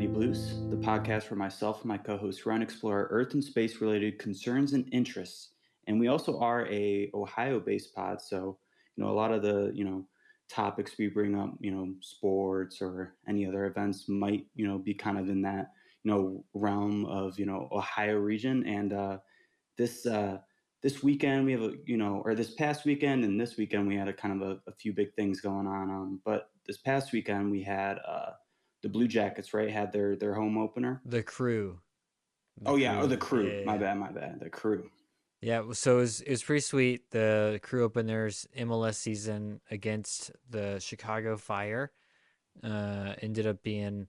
Infinity Blues, the podcast where myself and my co-host Ryan explore Earth and space related concerns and interests. And we also are a Ohio-based pod, so a lot of the topics we bring up, sports or any other events might be kind of in that realm of Ohio region. And this this weekend we have or this past weekend and this weekend we had a kind of a few big things going on. But this past weekend we had the Blue Jackets, right, had their home opener. The Crew. Oh yeah, or the Yeah, Crew. yeah, My yeah. bad, my bad. The Crew. Yeah, so it was pretty sweet. The Crew opened their MLS season against the Chicago Fire. Ended up being,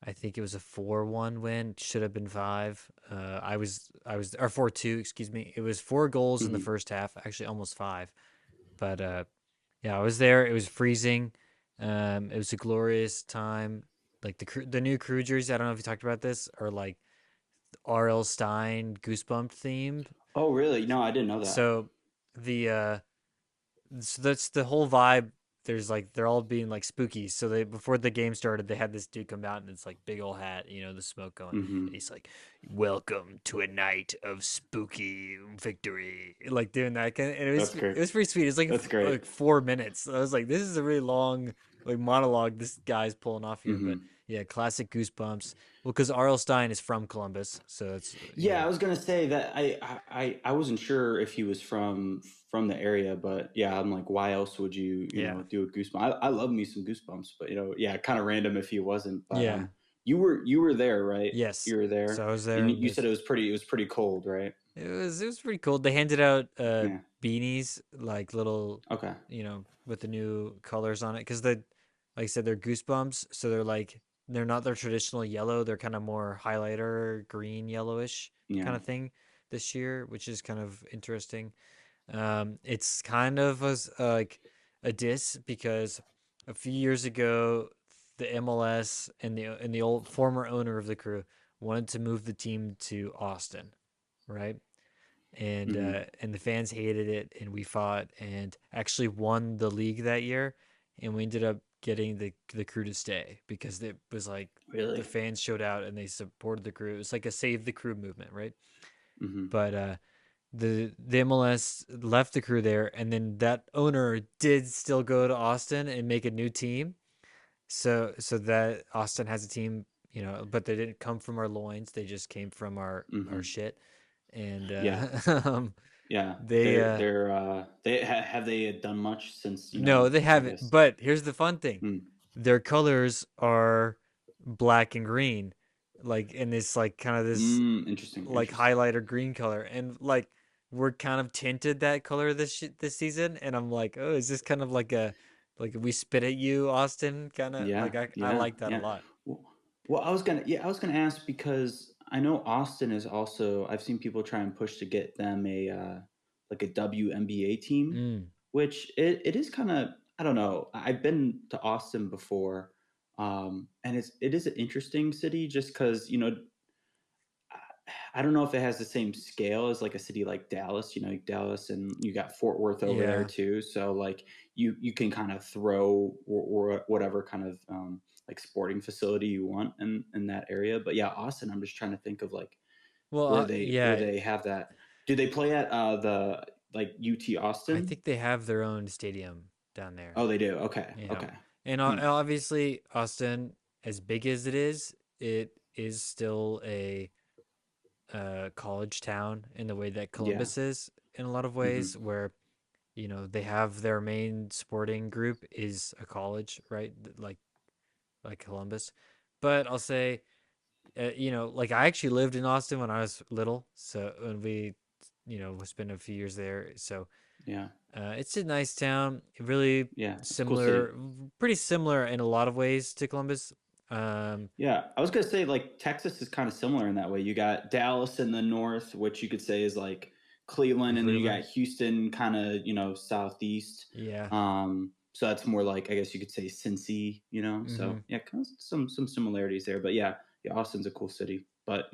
I think it was a 4-1 win. Should have been 5. I was or 4-2, excuse me. It was 4 goals in the Hmm. first half, actually almost 5. But yeah, I was there. It was freezing. It was a glorious time. Like the new Crew jerseys, I don't know if you talked about this, are like R.L. Stein Goosebump themed. Oh really? No, I didn't know that. So the so that's the whole vibe. There's like they're all being like spooky. So they before the game started, they had this dude come out and it's like big old hat, the smoke going, Hmm. and he's like, "Welcome to a night of spooky victory," like doing that kind. And it That's was great. it was pretty sweet. It's like That's great. like 4 minutes. I was like, this is a really long like monologue this guy's pulling off here, but Hmm. yeah, classic Goosebumps. Well, because R.L. Stein is from Columbus, so it's Yeah, I was gonna say that I wasn't sure if he was from the area, but yeah, I'm like, why else would you yeah, do a goosebump? I love me some goosebumps, but yeah, kind of random if he wasn't. But yeah. you were there, right? Yes. You were So there, I was there and and you said it was pretty cold, right? it was pretty cool. They handed out Yeah. beanies, like little, Okay. with the new colors on it, because like I said, they're Goosebumps, so they're not their traditional yellow. They're kind of more highlighter green, yellowish Yeah. kind of thing this year, which is kind of interesting. It's kind of like a diss because a few years ago, the MLS and the old former owner of the Crew wanted to move the team to Austin, right? Hmm. And the fans hated it, and we fought and actually won the league that year, and we ended up getting the Crew to stay because it was like the Really? fans showed out and they supported the Crew. It was like a save the Crew movement, right? Hmm. But the MLS left the Crew there, and then that owner did still go to Austin and make a new team. So that Austin has a team, but they didn't come from our loins. They just came from our Hmm. shit. And Yeah. Yeah. they Have they done much since no, they I haven't. guess. But here's the fun thing: Mm. their colors are black and green, like in this like kind of this Interesting. like Interesting. highlighter green color, and like we're kind of tinted that color this season, and I'm like, oh, is this kind of like we spit at you, Austin? Kind of Yeah, like I yeah, like that a yeah. lot. Well, I was gonna ask because I know Austin is also. I've seen people try and push to get them a like a WNBA team, Mm, which it is kind of. I don't know. I've been to Austin before, and it is an interesting city just because I don't know if it has the same scale as like a city like Dallas, like Dallas, and you got Fort Worth over there yeah. too. So like you can kind of throw or whatever kind of like sporting facility you want in that area. But yeah, Austin, I'm just trying to think of like Well, where yeah. they have that. Do they play at the like UT I Austin? think they have their own stadium down there. Oh, they do. Okay, Yeah, okay. and Hmm. obviously Austin, as big as it is still a college town in the way that Yeah. Columbus is in a lot of Hmm. ways, where they have their main sporting group is a college, right? Like Columbus. But I'll say, like I actually lived in Austin when I was little, so when we, we spent a few years there. So Yeah. it's a nice town, really Yeah. It's a cool city. similar, pretty similar in a lot of ways to Columbus. Um, Yeah, I was gonna say like Texas is kind of similar in that way. You got Dallas in the north, which you could say is like Cleveland, and then you got Cleveland, Houston, kind of southeast. yeah. So that's more like I guess you could say Cincy. So Hmm. yeah, kind of some similarities there. But yeah, yeah, Austin's a cool city. But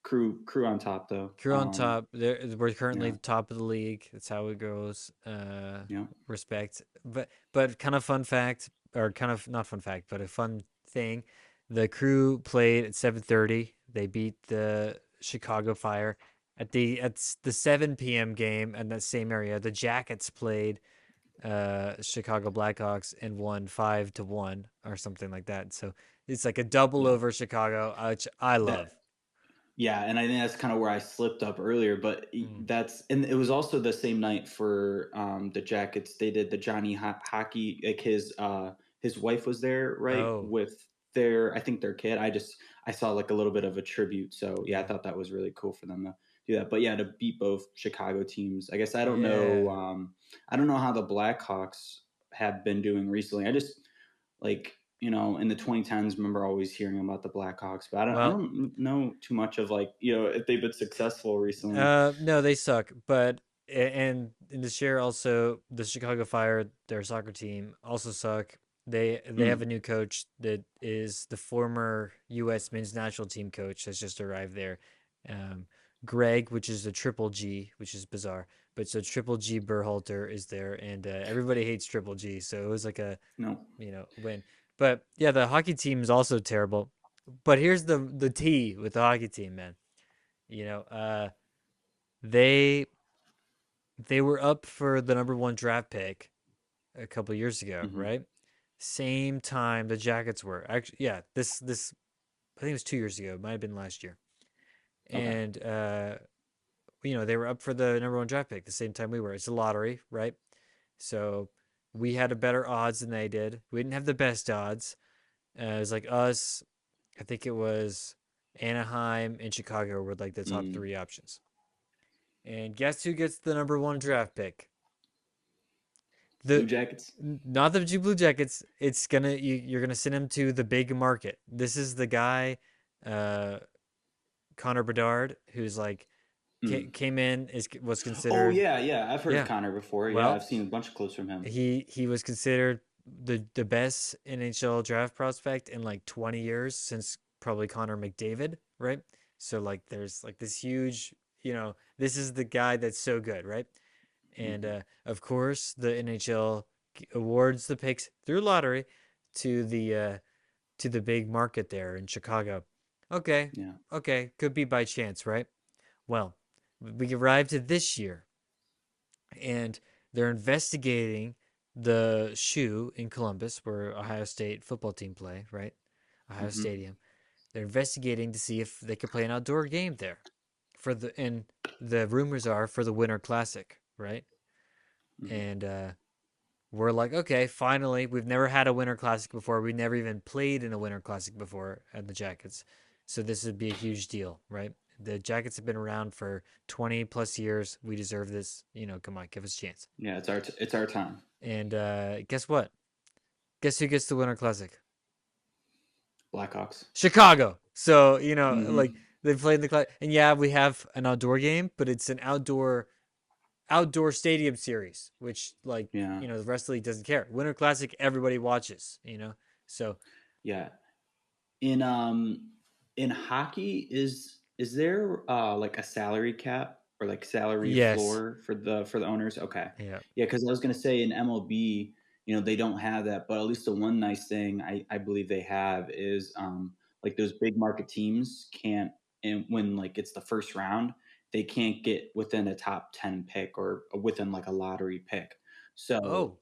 crew on top though. Crew on top. We're currently Yeah, the top of the league. That's how it goes. yeah. Respect. But kind of fun fact, or kind of not fun fact, but a fun thing. The Crew played at 7:30. They beat the Chicago Fire. At the 7 p.m. game in that same area, the Jackets played Chicago Blackhawks and won 5-1 or something like that. So it's like a double Yeah. over Chicago, which I love. That Yeah, and I think that's kind of where I slipped up earlier, but Mm. that's and it was also the same night for the Jackets. They did the Hockey, like his wife was there, right, Oh, with their I think their kid. I saw like a little bit of a tribute, so yeah, I yeah. thought that was really cool for them to do that. But yeah, to beat both Chicago teams, I guess Yeah. I don't know how the Blackhawks have been doing recently. I just like in the 2010s, remember always hearing about the Blackhawks, but I Well, don't know too much of like if they've been successful recently. no, they suck. But and in this year also the Chicago Fire, their soccer team, also suck. They have a Mm, new coach that is the former U.S. men's national team coach has just arrived there. Um, Greg, which is a triple G, which is bizarre, but so triple G Berhalter is there, and everybody hates triple G, so it was like a no. win. But yeah, the hockey team is also terrible. But here's the T with the hockey team, man. You know, they they were up for the number one draft pick a couple years ago, Hmm. right? Same time the Jackets were. Actually, yeah, this I think it was 2 years ago. It might have been last year. Okay. And they were up for the number one draft pick the same time we were. It's a lottery, right? So we had a better odds than they did. We didn't have the best odds. It was like us. I think it was Anaheim and Chicago were like the top Mm. three options. And guess who gets the number one draft pick? Blue The Jackets. Not the Blue Jackets. It's you're gonna send him to the big market. This is the guy, uh, Connor Bedard, who's like Mm. came in is was Oh considered. yeah, yeah. I've heard of Yeah, Connor before. Yeah, well, I've seen a bunch of clips from him. he was considered the best NHL draft prospect in like 20 years since probably Connor McDavid, right? So like there's like this huge, this is the guy that's so good, right? And Hmm. of course, the NHL awards the picks through lottery to the big market there in Chicago. Okay, Yeah. okay, could be by chance, right? Well, we arrived to this year, and they're investigating the shoe in Columbus, where Ohio State football team play, right? Ohio Hmm. Stadium. They're investigating to see if they could play an outdoor game there and the rumors are for the Winter Classic, right? Hmm. And we're like, okay, finally, we've never had a Winter Classic before. We never even played in a Winter Classic before at the Jackets. So this would be a huge deal, right? The Jackets have been around for 20 plus years. We deserve this. Come on, give us a chance. Yeah, it's our time. And guess what? Guess who gets the Winter Classic? Blackhawks. Chicago. So, like Hmm. they played in the class. And yeah, we have an outdoor game, but it's an outdoor stadium series, which like Yeah. the rest of the league doesn't care. Winter Classic, everybody watches. So Yeah. In in hockey, is there like a salary cap or like salary yes, floor for the owners? Okay. yeah. Yeah, because I was gonna say in MLB, they don't have that, but at least the one nice thing I believe they have is like those big market teams can't, and when like it's the first round, they can't get within a top 10 pick or within like a lottery pick. So Oh,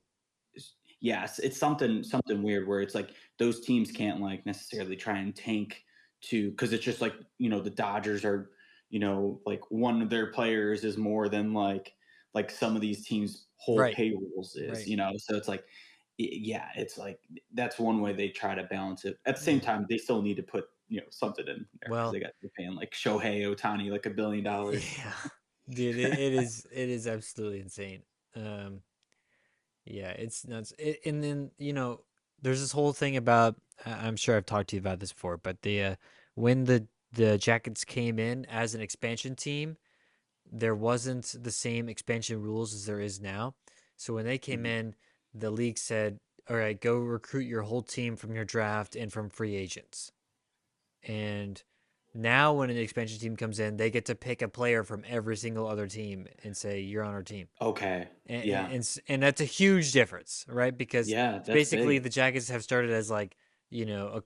yes, it's something weird where it's like those teams can't like necessarily try and tank to because it's just like the Dodgers are like one of their players is more than like some of these teams whole right, payrolls is right. so it's like yeah, it's like that's one way they try to balance it. At the same Yeah. time, they still need to put something in there because Well, they're paying like Shohei Otani like $1 billion. yeah, dude, it is absolutely insane. Um, yeah, it's nuts. And then there's this whole thing about. I'm sure I've talked to you about this before, but when the Jackets came in as an expansion team, there wasn't the same expansion rules as there is now. So when they came Mhm. in, the league said, "All right, go recruit your whole team from your draft and from free agents." And now when an expansion team comes in, they get to pick a player from every single other team and say, "You're on our team." Okay. And Yeah. and that's a huge difference, right? Because Yeah, it's that's basically big. the Jackets have started as like, you know,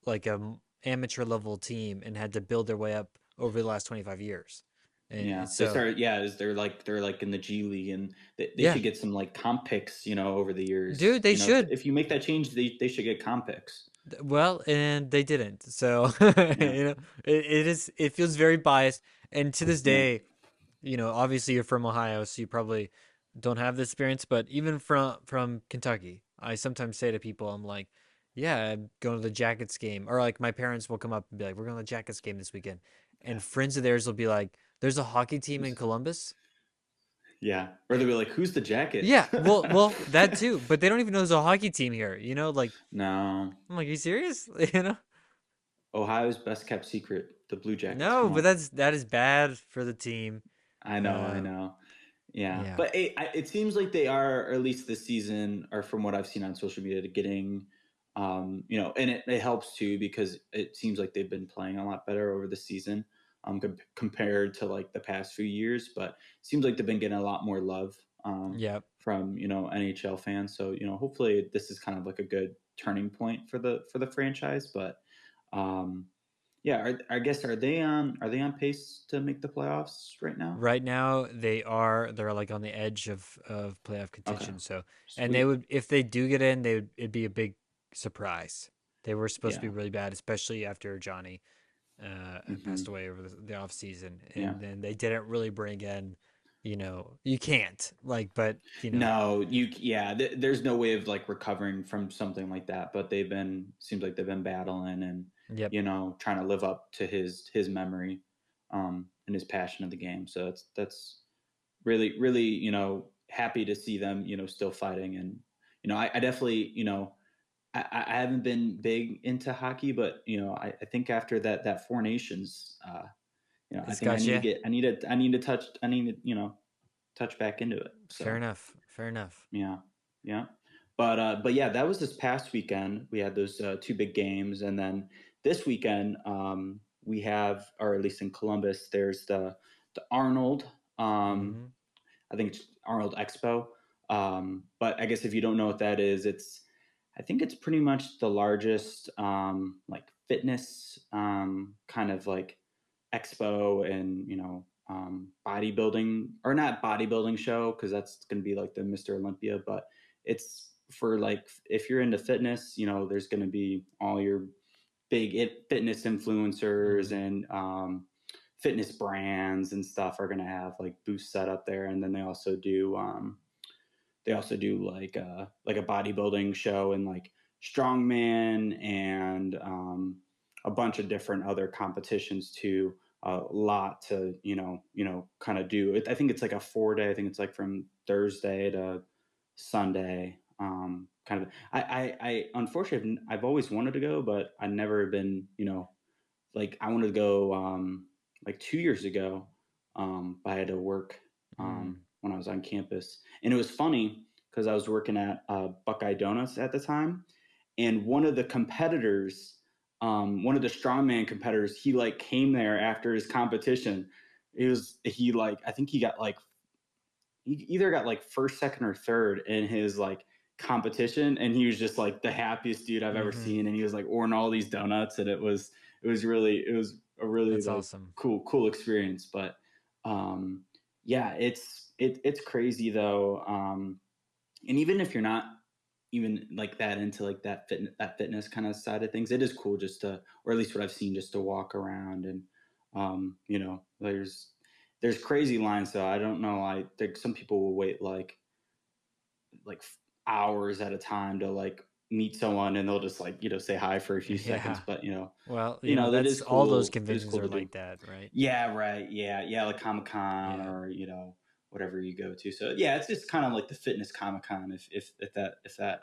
like a amateur level team and had to build their way up over the last 25 years. And Yeah, they so, started. Yeah, is they're like in the G League, and they yeah, should get some like comp picks. Over the years. dude, they should. If you make that change, they should get comp picks. Well, and they didn't. So, Yeah, it feels very biased. And to this yeah, day, obviously you're from Ohio, so you probably don't have this experience, but even from Kentucky, I sometimes say to people, I'm like, yeah, I'm going to the Jackets game, or like my parents will come up and be like, we're going to the Jackets game this weekend, yeah. and friends of theirs will be like, there's a hockey team in Who's- Columbus. Yeah, or they'll be like, "Who's the Yeah, Jackets?" well, that too, but they don't even know there's a hockey team here. Like No, I'm like, are you serious? Ohio's best kept secret, the Blue Jackets. No, Come but on. that is bad for the team. I Uh, know. Yeah, yeah, but it seems like they are, or at least this season, or from what I've seen on social media, to getting, and it helps too because it seems like they've been playing a lot better over the season, compared to like the past few years. But it seems like they've been getting a lot more love, yeah. from NHL fans. So hopefully this is kind of like a good turning point for the franchise. But um, yeah, I guess are they on pace to make the playoffs right now? Right now, they're like on the edge of playoff Okay, contention. So, and they sweet. would if they do get in, it'd be a big surprise. They were supposed to be Yeah. really bad, especially after Johnny passed Hmm. away over the off season, Yeah. and then they didn't really bring in. You can't like, but No, yeah, there's no way of like recovering from something like that, but seems like they've been battling and, yep, trying to live up to his memory, and his passion of the game. So that's really, really, happy to see them, still fighting. And, I definitely, I haven't been big into hockey, but, I think after that Four Nations, I it's think got you. I need to, touch back into it. Fair So enough. Fair enough. yeah, yeah. But yeah, that was this past weekend. We had those two big games, and then this weekend, we have, or at least in Columbus, there's the Arnold. Um, Mm-hmm. I think it's Arnold Expo. But I guess if you don't know what that is, I think it's pretty much the largest, like fitness, kind of like expo and, bodybuilding, or not bodybuilding show, because that's going to be like the Mr. Olympia, but it's for like if you're into fitness, there's going to be all your big fitness influencers Mm-hmm. and, fitness brands and stuff are going to have like booths set up there. And then they also do like a bodybuilding show and like strongman and, a bunch of different other competitions too. A lot to kind of do. I think it's like a 4 day. I think it's like from Thursday to Sunday. Kind of. I unfortunately I've always wanted to go, but I've never been, like I wanted to go, like 2 years ago, but I had to work, Mm. when I was on campus, and it was funny because I was working at, Buckeye Donuts at the time, and one of the strongman competitors, he like came there after his competition. He like I think he either got like first, second, or third in his like competition, and he was just like the happiest dude I've ever Mm-hmm. seen, and he was like ordering all these donuts, and it was a really That's like awesome. cool experience. But, yeah, it's crazy though, and even if you're not even like that into like that fitness kind of side of things, it is cool just to, or at least what I've seen, just to walk around and, there's crazy lines. So I don't know. I think some people will wait like hours at a time to like meet someone, and they'll just like say hi for a few seconds. Yeah. But Well, that is that's all those cool. It is conventions cool are to do. like that, right? Yeah, right. Yeah, like Comic Con, Yeah. or whatever you go to. So yeah, it's just kind of like the fitness Comic Con, if that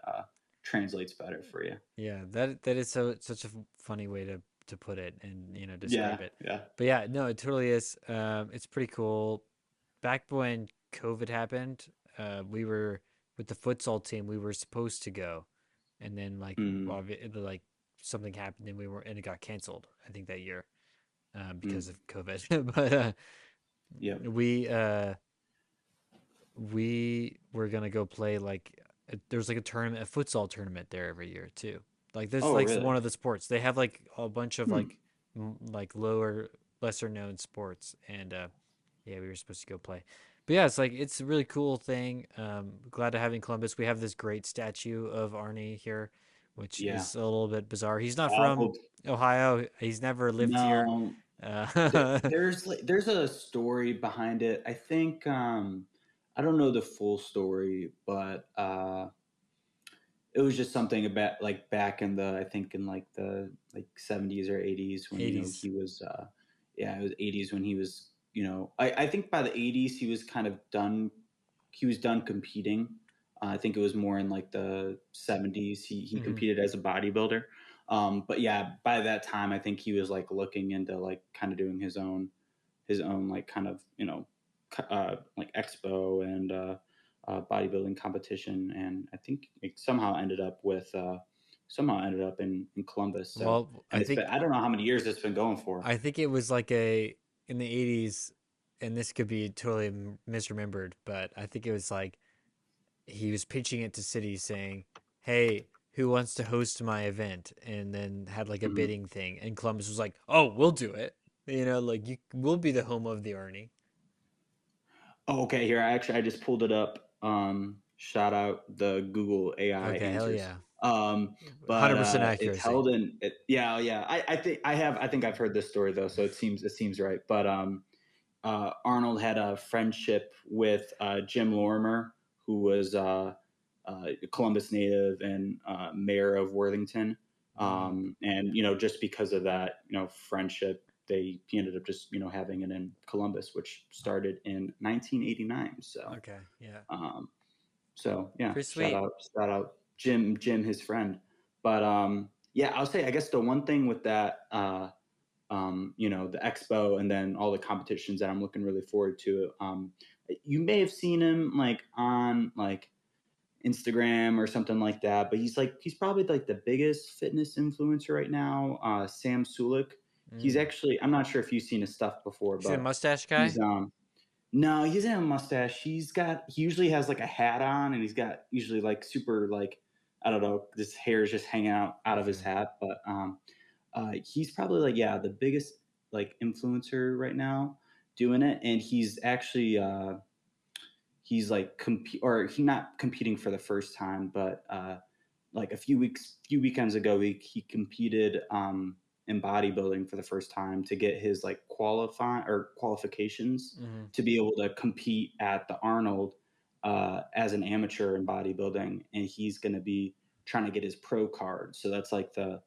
translates better for you. Yeah, that is such a funny way to put it and Yeah, describe it. yeah. But yeah, no, it totally is. It's pretty cool. Back when COVID happened, we were with the futsal team. We were supposed to go, and then Mm, like something happened and it got canceled. I think that year mm, because of COVID. But yep. we uh, we were gonna go play there's like a tournament, a futsal tournament there every year too. Like this, Oh, like one really? of the sports. They have like a bunch of Hmm. like lower, lesser known sports, and yeah, we were supposed to go play. But yeah, it's like it's a really cool thing. Glad to have in Columbus. We have this great statue of Arnie here, which Yeah. is a little bit bizarre. He's not from Well, Ohio. He's never lived here. no. Uh, There's a story behind it. I think I don't know the full story, but it was just something about like back in the I think in like the like 70s or 80s when '80s. he was yeah, it was 80s when he was I think by the 80s he was kind of done he was done competing. I think it was more in like the 70s he Hmm. competed as a bodybuilder. But yeah, by that time I think he was like looking into like kind of doing his own like kind of like expo and bodybuilding competition, and I think it somehow ended up in Columbus. So, Well, and it's been I don't know how many years it's been going for. I think it was like a in the '80s, and this could be totally misremembered, but I think it was like he was pitching it to cities saying, "Hey, who wants to host my event?" And then had like a Mhm. bidding thing, and Columbus was like, "Oh, we'll do it." You know, like you will be the home of the Arnie. Oh, okay. Here, I just pulled it up. Shout out the Google AI Okay, hell answers. yeah, Um, but 100% it's accuracy. held in it. Yeah, yeah. I think I've heard this story though, so it seems right. But Arnold had a friendship with Jim Lorimer, who was a Columbus native and mayor of Worthington. Mm, And just because of that, friendship, he ended up just having it in Columbus, which started in 1989. okay, yeah, Um, so yeah, pretty sweet. shout out Jim, his friend. But yeah, I'll say I guess the one thing with that. The expo and then all the competitions that I'm looking really forward to. You may have seen him like on like Instagram or something like that, but he's probably like the biggest fitness influencer right now. Sam Sulik. He's Mm. actually I'm not sure if you've seen his stuff before, He's a but mustache he's guy. no, he doesn't have a mustache. He usually has like a hat on and he's got usually like super like I don't know, his hair is just hanging out of his Okay. hat, but he's probably like yeah the biggest like influencer right now doing it, and he's actually he's like or he's not competing for the first time, but like few weekends ago, he competed in bodybuilding for the first time to get his like qualifications Hmm. to be able to compete at the Arnold as an amateur in bodybuilding, and he's going to be trying to get his pro card. So that's like the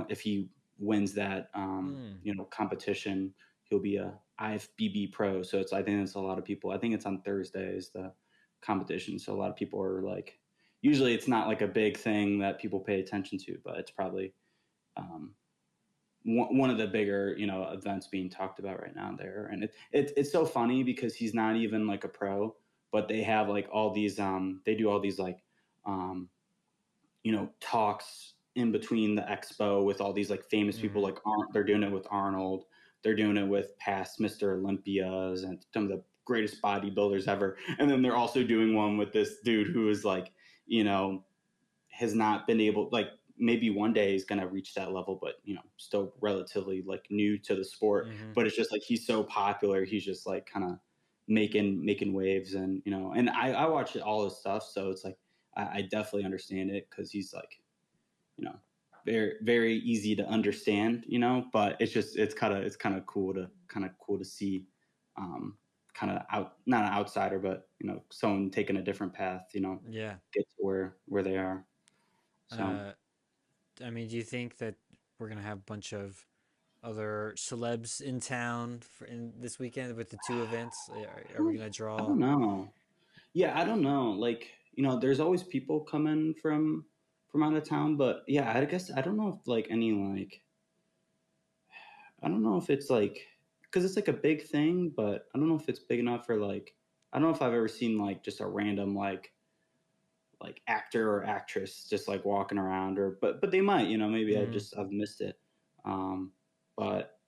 if he wins that Mm. competition, he'll be a IFBB pro. So I think it's a lot of people. I think it's on Thursdays the competition. So a lot of people are like, usually it's not like a big thing that people pay attention to, but it's probably um, one of the bigger events being talked about right now there. And it's so funny because he's not even like a pro, but they have like all these they do all these like um, talks in between the expo with all these like famous people Hmm. like they're doing it with Arnold, they're doing it with past Mr. Olympias and some of the greatest bodybuilders ever, and then they're also doing one with this dude who is like you know has not been able like maybe one day he's going to reach that level, but still relatively like new to the sport, Hmm. but it's just like he's so popular, he's just like kind of making waves, and and I watch all his stuff, so it's like I definitely understand it because he's like you know very easy to understand, but it's kind of cool to see um kind of not an outsider, but someone taking a different path, Yeah. get to where they are. So Uh, I mean, do you think that we're gonna have a bunch of other celebs in town for in this weekend with the two events? Are we gonna I draw? don't know. Yeah, I don't know. Like, there's always people coming from out of town, but yeah, I guess I don't know if like any like I don't know if it's like because it's like a big thing, but I don't know if it's big enough for like I don't know if I've ever seen like just a random like actor or actress just like walking around, or but they might, maybe Mm, I've missed it. But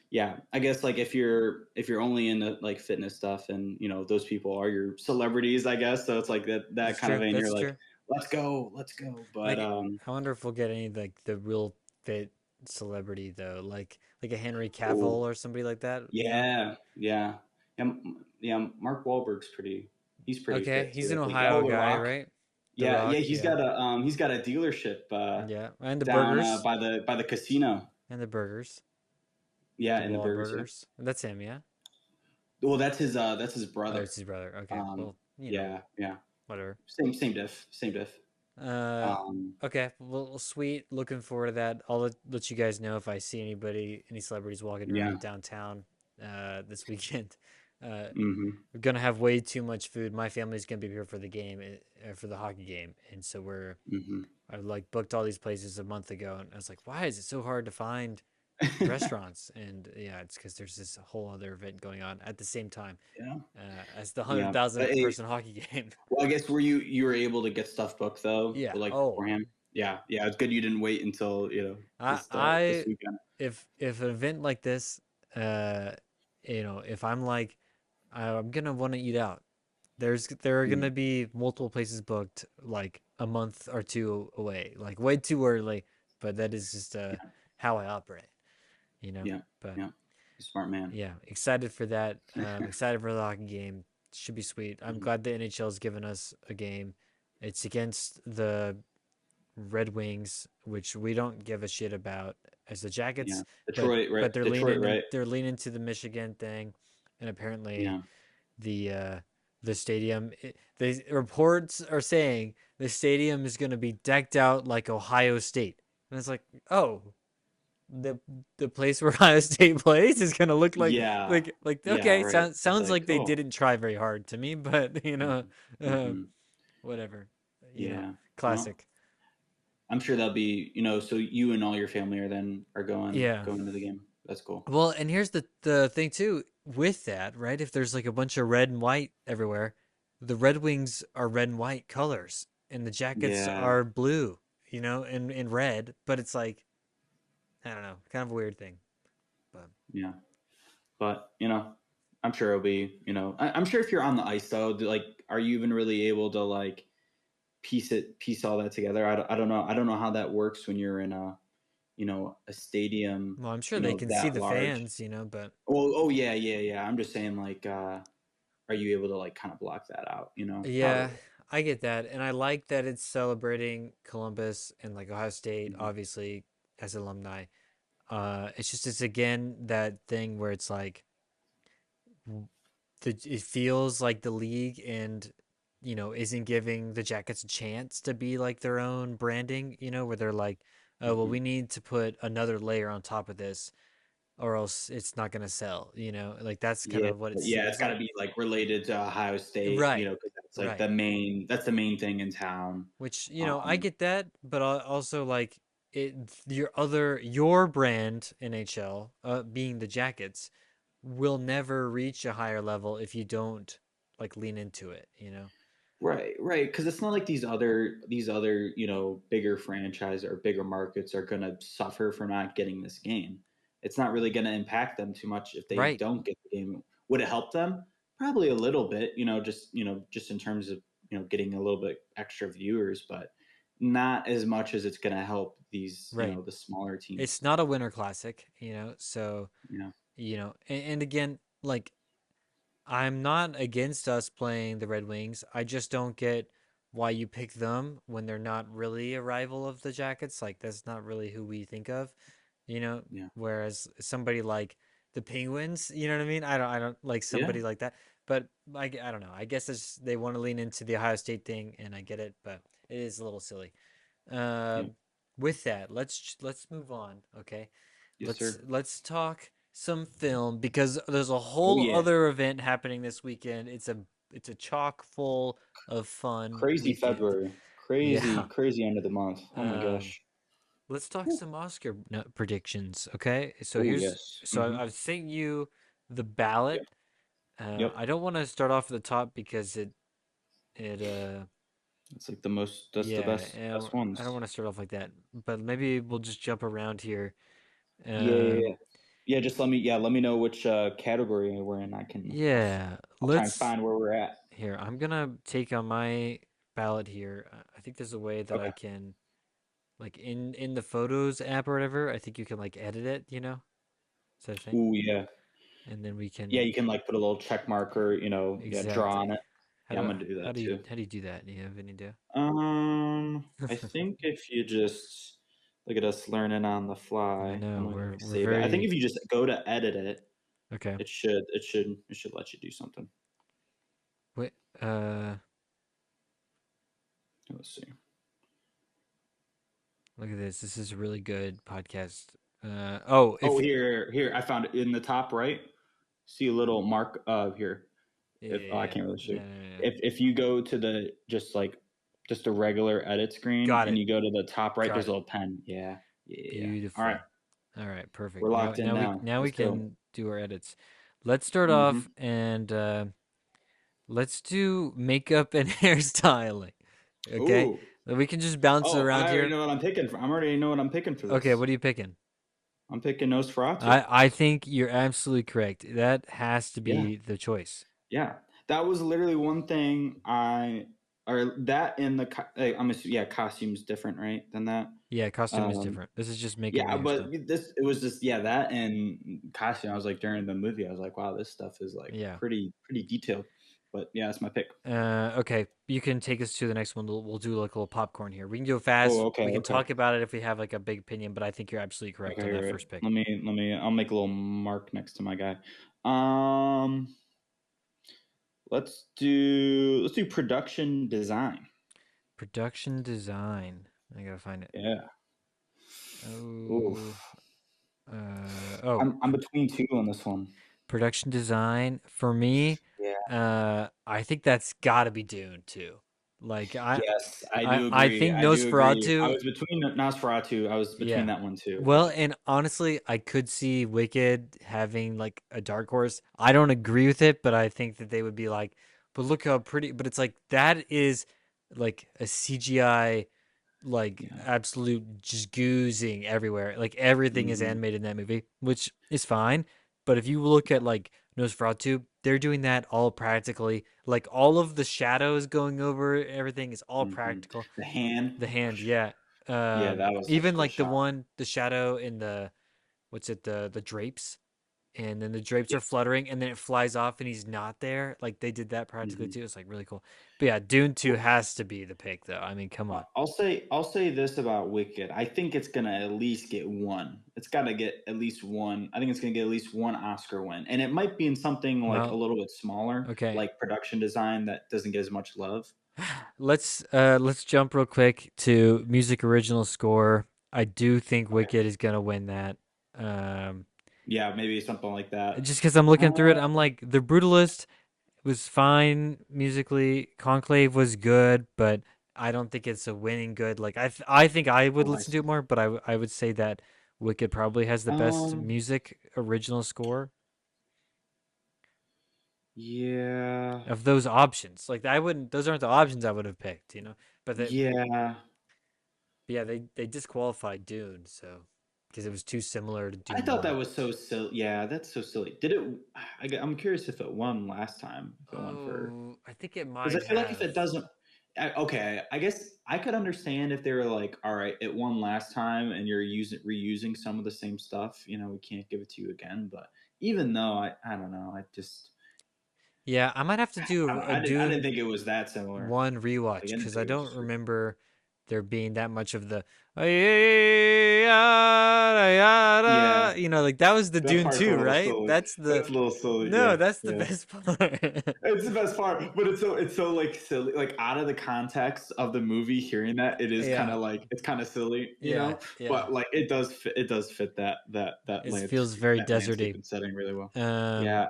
yeah, I guess like if you're only into like fitness stuff and those people are your celebrities, I guess. So it's like that that's kind of true. vein. You're That's like, true. let's go. But Like, I wonder if we'll get any like the real fit celebrity though, like a Henry oh Cavill or somebody like that. You know? yeah, yeah, yeah, yeah. Mark Wahlberg's he's pretty Okay, fit he's too. an I think. Ohio Oh, The guy, Rock. right? The Yeah, yeah. Rock, yeah, He's got a dealership yeah, and the down burgers, by the casino. and the burgers, Yeah, the in the burgers. Yeah. Wahlburgers. That's him, yeah. Well, that's his Oh, brother. it's his brother. Okay, Um, well, you know, yeah, yeah. whatever. Same diff. Uh, Um, okay, well, sweet. Looking forward to that. I'll let you guys know if I see any celebrities walking yeah. around downtown this weekend. Uh, Hmm. we're gonna have way too much food. My family's gonna be here for the game, for the hockey game, and so Hmm. I like booked all these places a month ago, and I was like, why is it so hard to find restaurants? And yeah, it's because there's this whole other event going on at the same time Yeah, as the hundred yeah. But thousandth hey, person hockey game. well, I guess you were able to get stuff booked though, Yeah. like Oh, beforehand. Yeah, yeah. It's good you didn't wait until this I weekend. if an event like this, uh, if I'm like I'm gonna want to eat out, there are Mm, gonna be multiple places booked like a month or two away, like way too early. But that is just yeah, how I operate, you know. yeah, But yeah. Smart man. yeah, excited for that. Excited for the hockey game. Should be sweet. I'm Mhm. glad the NHL's given us a game. It's against the Red Wings, which we don't give a shit about as the Yeah, Jackets, but Detroit, right? they're Detroit, leaning and right? they're leaning to the Michigan thing, and apparently Yeah. the uh, the stadium. The reports are saying the stadium is going to be decked out like Ohio State, and it's like, oh, the the place where Ohio State plays is going to look like Yeah. Yeah, okay, right. It's sounds like, like they oh. didn't try very hard to me, but uh, Mm-hmm. whatever, Yeah. Well, classic. I'm sure that'll be, so you and all your family are Yeah. going to the game. That's cool. Well, and here's the thing too with that, right? If there's like a bunch of red and white everywhere, the Red Wings are red and white colors, and the Jackets Yeah. are blue, and red. But it's like I don't know, kind of a weird thing. But Yeah. But, I'm sure it'll be, I'm sure if you're on the ice though, like, are you even really able to like piece all that together? I don't know. I don't know how that works when you're in a stadium, well, I'm sure they can see that the large. fans, but Oh yeah, yeah, yeah. I'm just saying like, are you able to like kind of block that out? yeah, Probably. I get that, and I like that it's celebrating Columbus and like Ohio State, Mhm. obviously as alumni. It's again that thing where it's like it feels like the league and isn't giving the Jackets a chance to be like their own branding, where they're like, oh well, we Mhm. need to put another layer on top of this or else it's not going to sell, like that's kind Yeah, of what it yeah, it's seems got to like. be like related to Ohio State, Right, because that's like right. that's the main thing in town. Which I Um, get that, but also like it your brand NHL, being the Jackets, will never reach a higher level if you don't like lean into it. right, right, because it's not like these other bigger franchise or bigger markets are gonna suffer for not getting this game. It's not really gonna impact them too much if they Right. don't get the game. Would it help them? Probably a little bit, just in terms of getting a little bit extra viewers, but not as much as it's gonna help these Right. the smaller It's teams. not a winter classic, so, Yeah, and again, like, I'm not against us playing the Red Wings. I just don't get why you pick them when they're not really a rival of the Jackets. Like, that's not really who we think of, you know, yeah, whereas somebody like the Penguins, you know what I mean? I don't like yeah, somebody like that, but I don't know. I guess they want to lean into the Ohio State thing, and I get it, but it is a little silly. yeah. Um, with that, let's move on. Okay, Yes, sir. let's talk some film because there's a Oh whole yeah, other event happening this weekend. It's a chock full of fun crazy weekend. February, crazy Yeah. crazy end of the month. Oh my Um, gosh. let's talk some Oscar predictions. Okay, so Oh here's yes. so I've sent you the ballot. Yep. Yep. I don't want to start off at the top because it It's like the most. That's the yeah, best I don't ones. want to start off like that. But maybe we'll just jump around here. Yeah, yeah, yeah. Um, Yeah, just let me know which category we're in. yeah, I'll try and let's find where we're at. here. I'm gonna take on my palette here. I think there's a way that I Okay. can like in the Photos app or whatever. I think you can like edit it. Is that a thing? Ooh, yeah. And then we Yeah, can you can like put a little check marker, yeah, draw on exactly. it. Yeah, I'm gonna do that too. How do you do that? Do you have any idea? I think if you just look at us learning on the I fly. know Let me we're save it. I think very if you just go to edit it, okay. it should let you do something. Wait, uh, Let's see. look at this. This is a really good podcast. Oh, Oh, if here, I found it in the top right. See a little mark here. If I yeah, can't really show no, you. no, no, no. If you go to the just a regular edit screen Got and it, you go to the top right, got there's a it. little pen. Yeah, yeah, yeah. All right, Beautiful. All right, we're perfect. Now, locked in now. now we Let's go. can do our edits. Let's start Mm-hmm. off and let's do makeup and hairstyling. Okay, Ooh. we can just bounce Oh, around I already here. know what I'm picking. I already know what I'm picking for Okay, this. what are you picking? I'm picking Nosferatu. I think you're absolutely correct. That has to Yeah, be the choice. yeah. That was literally one thing or that in the, I'm assuming, yeah, costume's different, right? Than that. Yeah, costume is Um, different. This is just makeup and yeah, but hairstyle. it was just, yeah, that and costume. I was like, during the movie, I was like, wow, this stuff is like Yeah. pretty detailed. But yeah, that's my pick. Okay, you can take us to the next one. We'll do like a little popcorn here. We can go Oh, fast. okay, We can okay, talk about it if we have like a big opinion, but I think you're absolutely correct okay. on that Here, first pick. let me. I'll make a little mark next to my guy. Um, let's do production design. Production design. I gotta find it. Yeah. Oh, Oof. oh, I'm between two on this one. production design for me. Yeah. I think that's got to be Dune too. Like Yes, I do I agree. think I do agree. I Nosferatu. was between Nosferatu. I was between Yeah. that one too. Well, But and honestly, I could see Wicked having like a dark horse. I don't agree with it, but I think that they would be like, but look how pretty. But it's like that is like a CGI, like yeah. absolute just goozing everywhere. Like everything is Hmm. animated in that movie, which is fine. But if you look at like Nosferatu, they're doing that all practically. Like all of the shadows going over everything is all Hmm. practical. The hand. The hand, yeah. Yeah, that was such a Even cool like shot. the shadow in the what's it, the drapes, and then the drapes Yeah. are fluttering, and then it flies off, and he's not there. Like they did that practically Hmm. too. It's like really cool. But yeah, Dune Two has to be the pick, though. I mean, come on. I'll say this about Wicked. I think it's gonna at least get one. It's got to get at least one. I think it's gonna get at least one Oscar win, and it might be in something like a Well, little bit smaller, okay. like production design that doesn't get as much love. Let's jump real quick to music original score. I do think Okay. Wicked is gonna win that. Um, Yeah, maybe something like that. just because I'm looking through it, Uh, I'm like the Brutalist was fine musically. Conclave was good, but I don't think it's a winning good. Like I think I would oh, I listen to it see. more, but I would say that Wicked probably has the best Um, music original score yeah, of those options. Like I wouldn't; those aren't the options I would have picked, yeah. But yeah, they disqualified Dune, so because it was too similar to I Dune thought that One. was so silly. Yeah, that's so silly. Did it? I'm curious if it won last time. If it won for, Oh, I think it because I might feel like if have. it doesn't, okay, I guess I could understand if they were like, all right, it won last time, and you're reusing some of the same stuff. We can't give it to you again. But even though I don't know, I just Yeah, I might have to do a I didn't Dune think it was that similar. one Like rewatch I didn't because I think it was don't super. remember there being that much of the Yeah, like that was the that Dune part's a 2, little right? silly. That's the That's a little silly. no, Yeah, that's the yeah. best part. It's the best part, but it's so like silly, like out of the context of the movie. Hearing that, it is kind Yeah, of like it's kind of silly, yeah, yeah. But like it does fit that It feels very landscape deserty. and setting really well. Um, Yeah,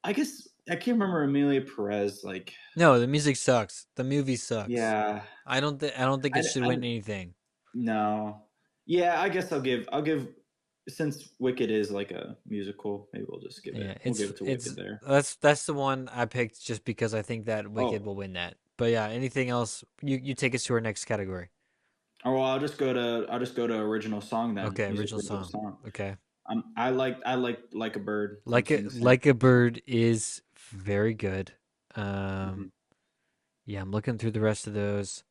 I guess I can't remember Amelia Perez. Like, no, the music sucks. The movie sucks. yeah, I don't think it should I win anything. no, yeah. I guess I'll give since Wicked is like a musical. Maybe Yeah, we'll give it to it's Wicked there. that's the one I picked just because I think that Wicked Oh, will win that. But yeah, anything else? You take us to our next category. oh, well, I'll just go to original song then. Okay, Music original original song. song. Okay. I like a bird from Sing Sing. Like a bird is very good. Hmm. Um Yeah, I'm looking through the rest of those.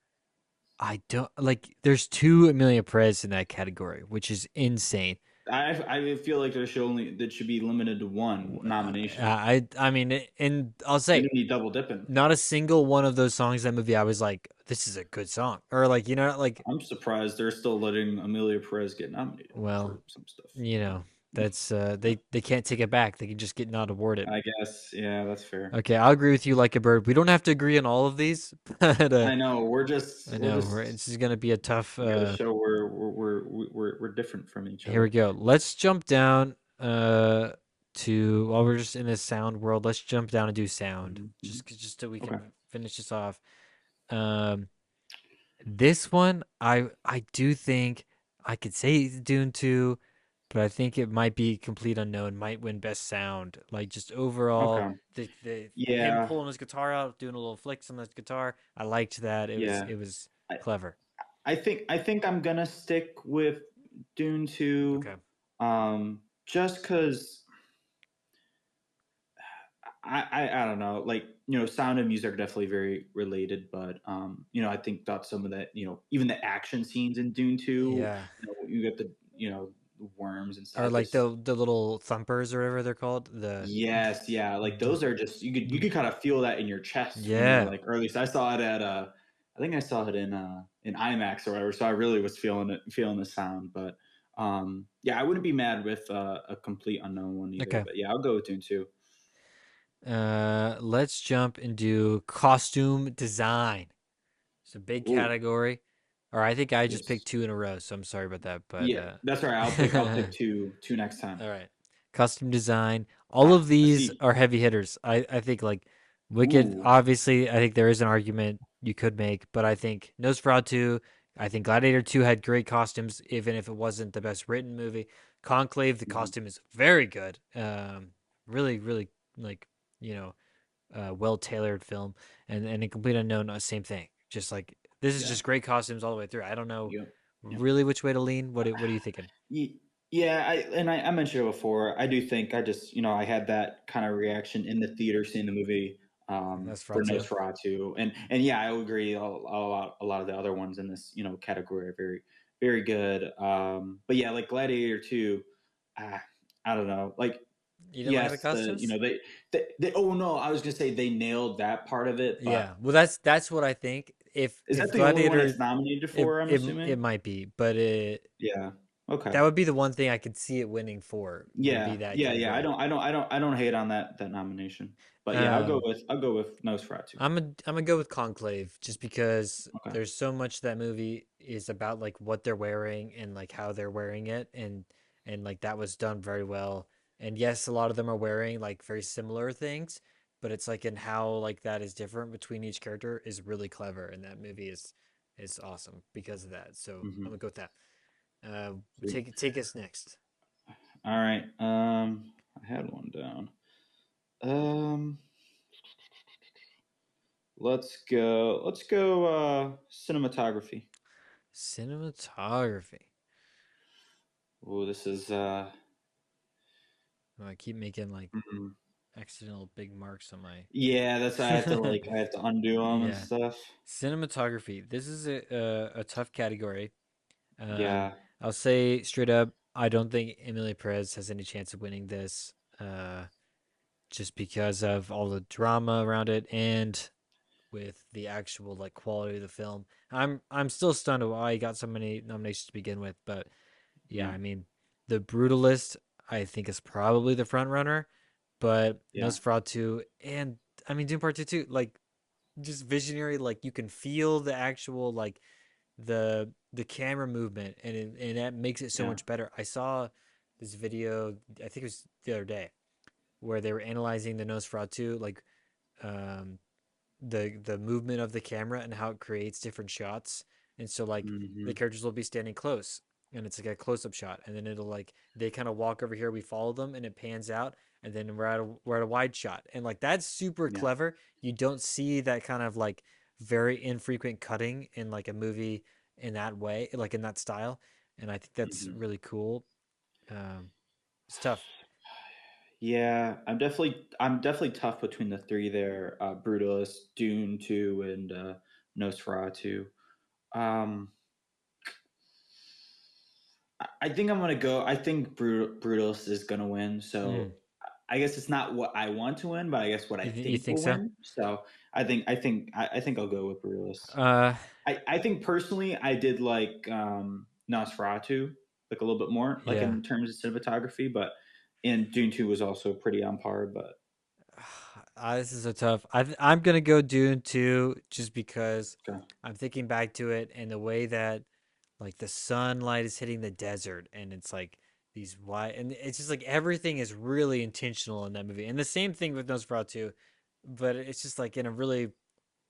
I don't like. There's two Amelia Perez in that category, which is insane. I feel like there should only that should be limited to one nomination. I mean, and I'll We say don't need double dipping. not a single one of those songs in that movie I was like, this is a good song, or like like. I'm surprised they're still letting Amelia Perez get nominated Well, for some stuff. you know, that's they can't take it back. They can just get not awarded. I guess, yeah, that's fair. Okay, I'll agree with you like a bird. We don't have to agree on all of these, but I know I we're know just this is gonna be a tough. we got to show we're different from each Here we other. go. Let's jump down to while we're just in this sound world. Let's jump down and do sound, Hmm. just so we Okay. can finish this off. Um, this one, I do think I could say it's Dune 2, but I think it might be complete unknown. Might win best sound. Like just overall, Okay. the him Yeah. pulling his guitar out, doing a little flicks on his guitar. I liked that. Yeah. It was I, clever. I think I'm gonna stick with Dune 2, Okay. just because I don't know, like, sound and music are definitely very related, but I think that some of that, even the action scenes in Dune 2, Yeah. you get the, worms Or inside like this. the little thumpers or whatever they're called. The Yes, yeah, like d- those are just you d- could kind of feel that in your chest when you're yeah. like, or at least I saw it at I think I saw it in IMAX or whatever, so I really was feeling the sound, but yeah, I wouldn't be mad with a complete unknown one either, Okay. but yeah, I'll go with Dune 2. Let's jump and do costume design. It's a big Ooh, category. Or I think I just picked yes. two in a row, so I'm sorry about that. But Yeah, that's all right. I'll pick two next time. all right, costume design. All Ah, of I these see. are heavy hitters. I think like Wicked. Ooh, Obviously, I think there is an argument you could make, but I think Nosferatu. I think Gladiator 2 had great costumes, even if it wasn't the best written movie. Conclave, the mhm, costume is very good. Really, really like you know well tailored film, and in Complete Unknown, same thing. Just like this is yeah, just great costumes all the way through. I don't know yep, yep. really which way to lean. What are you thinking? Yeah, I mentioned it before. I do think I just I had that kind of reaction in the theater seeing the movie for Nosferatu. Nosferatu, and yeah, I would agree. A lot of the other ones in this category are very very good. But yeah, like Gladiator 2, ah, I don't know. Like You didn't like the yes, costumes? they oh no, I was gonna say they nailed that part of it, but Yeah. Well, that's what I think. is If that the only one Gladiator, it's nominated it for? I'm it it assuming. might be, but Yeah. Okay. that would be the one thing I could see it winning for would be Yeah, that yeah, yeah. I category. don't, I don't, I don't, I don't hate on that nomination. But yeah, Um, I'll go with Nosferatu. I'm gonna go with Conclave just because Okay. there's so much that movie is about like what they're wearing and like how they're wearing it and like that was done very well. And yes, a lot of them are wearing like very similar things, but it's like in how like that is different between each character is really clever, and that movie is awesome because of that. So I'm Hmm. gonna go with that. Uh, Sweet. take us next. All right. I had one down. Um, let's go. Cinematography. Cinematography. Oh, this is. Oh, I keep making like Mhm. accidental big marks on my. Yeah, that's I have to undo them and Yeah. stuff. Cinematography. This is a tough category. Um, Yeah, I'll say straight up, I don't think Emily Perez has any chance of winning this, just because of all the drama around it and with the actual like quality of the film. I'm still stunned at why he got so many nominations to begin with, but yeah, yeah, I mean, the Brutalist I think is probably the front runner, but yeah. Nosferatu and I mean Doom Part 2 too, like just visionary, like you can feel the actual like the camera movement and that makes it so Yeah. much better. I saw this video, I think it was the other day, where they were analyzing the Nosferatu, like um, the movement of the camera and how it creates different shots. And so like the Hmm. characters will be standing close and it's like a close up shot, and then it'll like they kind of walk over here, we follow them, and it pans out, and then we're at a wide shot, and like that's super Yeah. clever. You don't see that kind of like very infrequent cutting in like a movie in that way, like in that style, and I think that's Hmm. really cool. Um, it's tough. Yeah, I'm definitely tough between the three there. Brutalist, Dune 2, and Nosferatu. Um, I think I'm gonna go. I think Brutalist is gonna win. Mm. So I guess it's not what I want to win, but I guess what I You think think will so? win. So I think I'll go with Brutalist. Uh, I think personally, I did like Nosferatu like a little bit more, like yeah. in terms of cinematography, but and Dune 2 was also pretty on par. But This is so tough. I'm gonna go Dune 2 just because okay. I'm thinking back to it and the way that like the sunlight is hitting the desert and it's like these white and it's just like everything is really intentional in that movie. And the same thing with Nosferatu, but it's just like in a really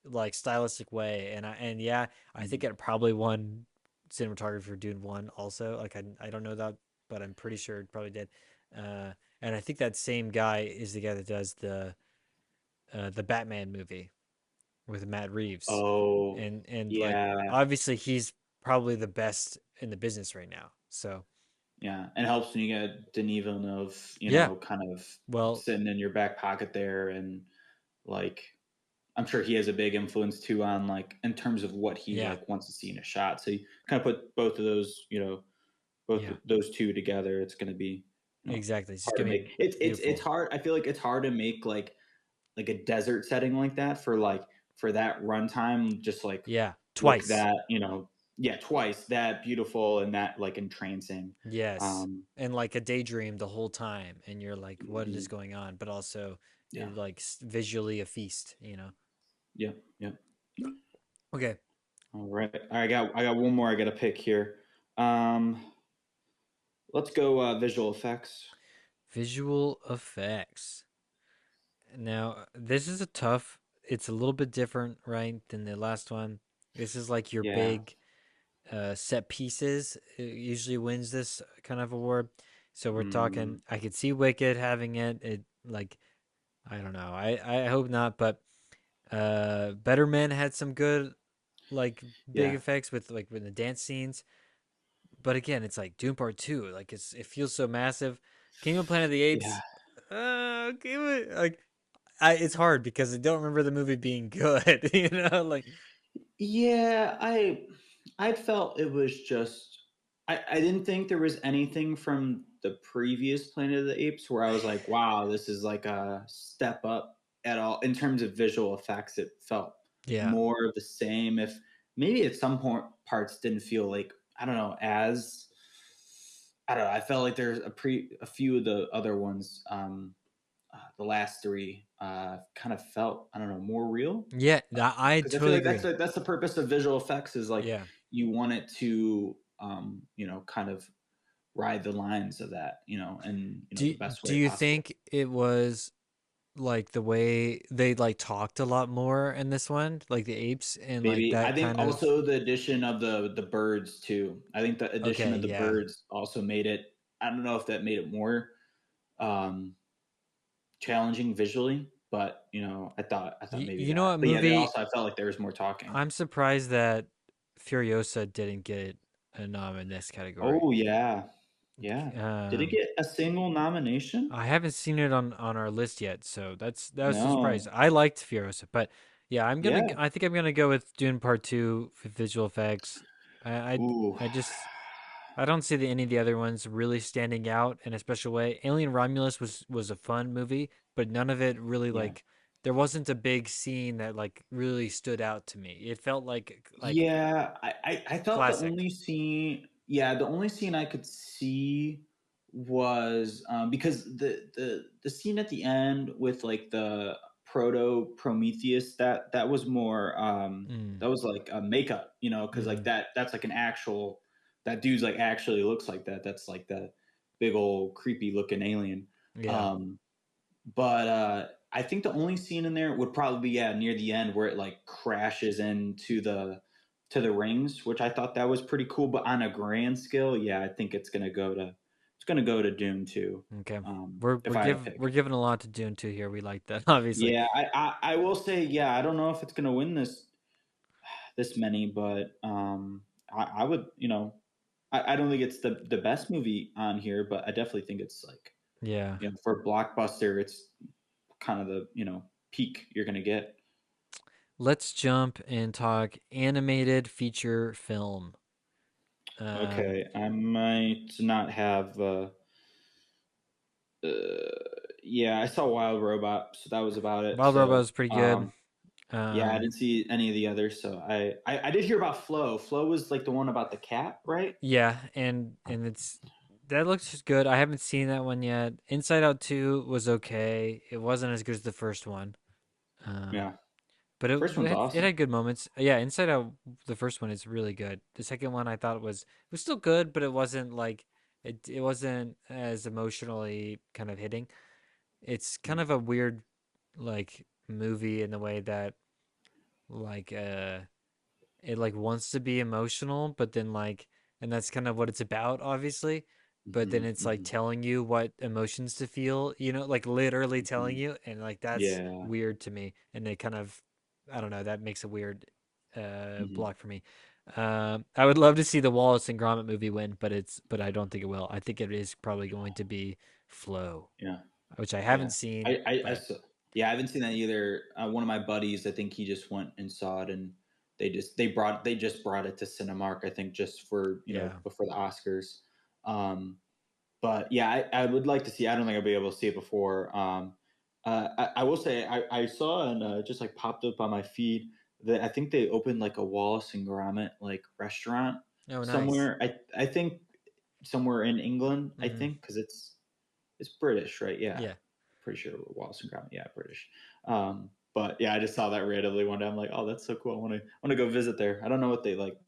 like stylistic way. And yeah, I think Mm. it probably won cinematography for Dune 1 also. Like I don't know that, but I'm pretty sure it probably did. Uh, and I think that same guy is the guy that does the Batman movie with Matt Reeves, Oh, and like yeah, obviously he's probably the best in the business right now. So yeah. And it helps when you get Denis Villeneuve, yeah, kind of well, sitting in your back pocket there, and like I'm sure he has a big influence too on like in terms of what he yeah, like wants to see in a shot. So you kind of put both of those, both yeah, those two together. It's going to be, exactly. It's just hard to gonna be make. It's beautiful. hard. I feel like it's hard to make like a desert setting like that for that runtime. Just like Yeah, look twice. that yeah, twice that beautiful and that like entrancing. Yes, Um, and like a daydream the whole time, and you're like, what is mhm, going on? But also, yeah, it like visually a feast. You know. yeah, yeah. Okay. All right, I got one more. I got to pick here. Um, let's go visual effects. Visual effects. Now, this is a tough. It's a little bit different, right, than the last one. This is like your Yeah. big set pieces. It usually wins this kind of award. So we're talking. Mm, I could see Wicked having it. It like I don't know. I hope not. But Better Men had some good like big yeah. effects with like with the dance scenes. But again, it's like Doom Part Two. Like it feels so massive. Kingdom Planet of the Yeah. Apes. Give it like it's hard because I don't remember the movie being good. You know, like Yeah, I felt it was just I didn't think there was anything from the previous Planet of the Apes where I was like, wow, this is like a step up at all in terms of visual effects. It felt yeah, more of the same. If maybe at some point parts didn't feel like I don't know as I don't know. I felt like there's a few of the other ones, the last three, kind of felt I don't know more real yeah. I because I feel totally like agree. that's the purpose of visual effects is like Yeah. you want it to kind of ride the lines of that and the best Do way you possible. think it was like the way they like talked a lot more in this one, like the apes and like Maybe I that think kind of also the addition of the birds too. I think the addition okay, of the yeah. birds also made it. I don't know if that made it more um, challenging visually, but I thought maybe You know that. what But yeah, they movie? also I felt like there was more talking. I'm surprised that Furiosa didn't get a nom in this category. Oh yeah, yeah. Did it Um, get a single nomination? I haven't seen it on our list yet, so that was a surprise. No. I liked Furiosa, but yeah, Yeah. I think I'm gonna go with Dune Part Two for visual effects. I I, Ooh. I just I don't see any of the other ones really standing out in a special way. Alien Romulus was a fun movie, but none of it really Yeah. like there wasn't a big scene that like really stood out to me. It felt like Yeah, I thought classic. the only scene I could see was because the scene at the end with like the proto Prometheus that was more Mm, that was like a makeup, because like mm, that's like an actual that dude's like actually looks like that. That's like the big old creepy looking alien. yeah. Um, but I think the only scene in there would probably be near the end where it like crashes into the rings, which I thought that was pretty cool. But on a grand scale, yeah, I think it's gonna go to Dune 2. Okay. If I had to pick. We're giving a lot to Dune 2 here. We like that, obviously. Yeah, I will say, yeah, I don't know if it's gonna win this many, but I would, I don't think it's the best movie on here, but I definitely think it's like Yeah. For blockbuster, it's kind of the peak you're gonna get. Let's jump and talk animated feature film. Um, Okay, I might not have. Uh, yeah, I saw Wild Robot, so that was about it. Wild Robot So, was pretty good. yeah, I Um, didn't see any of the others. So I did hear about Flow. Flow was like the one about the cat, right? yeah, and it's that looks good. I haven't seen that one yet. Inside Out 2 was okay. It wasn't as good as the first one. Um, Yeah, but first one's it awesome. had good moments. Yeah, Inside Out, the first one is really good. The second one I thought was still good, but it wasn't like it wasn't as emotionally kind of hitting. It's kind of a weird like movie in the way that like it like wants to be emotional, but then like, and that's kind of what it's about, obviously. But then Hmm. it's like Hmm. telling you what emotions to feel, like literally telling Hmm. you, and like that's Yeah. weird to me. And it kind of, I don't know, that makes a weird Hmm. block for me. I would love to see the Wallace and Gromit movie win, but I don't think it will. I think it is probably going to be Flow, Yeah. which I Yeah. haven't seen, I but saw, yeah, I haven't seen that either. One of my buddies, I think he just went and saw it, and they just brought it to Cinemark, I think, just for yeah. before the Oscars. But yeah, I would like to see. I don't think I'll be able to see it before. I will say I saw and just like popped up on my feed that I think they opened like a Wallace and Gromit like restaurant Oh, nice. somewhere. I think somewhere in England. I Hmm. think because it's British, right? Yeah, Yeah, pretty sure Wallace and Gromit. Yeah, British. But yeah, I just saw that randomly one day. I'm like, oh, that's so cool. I want to go visit there. I don't know what they like.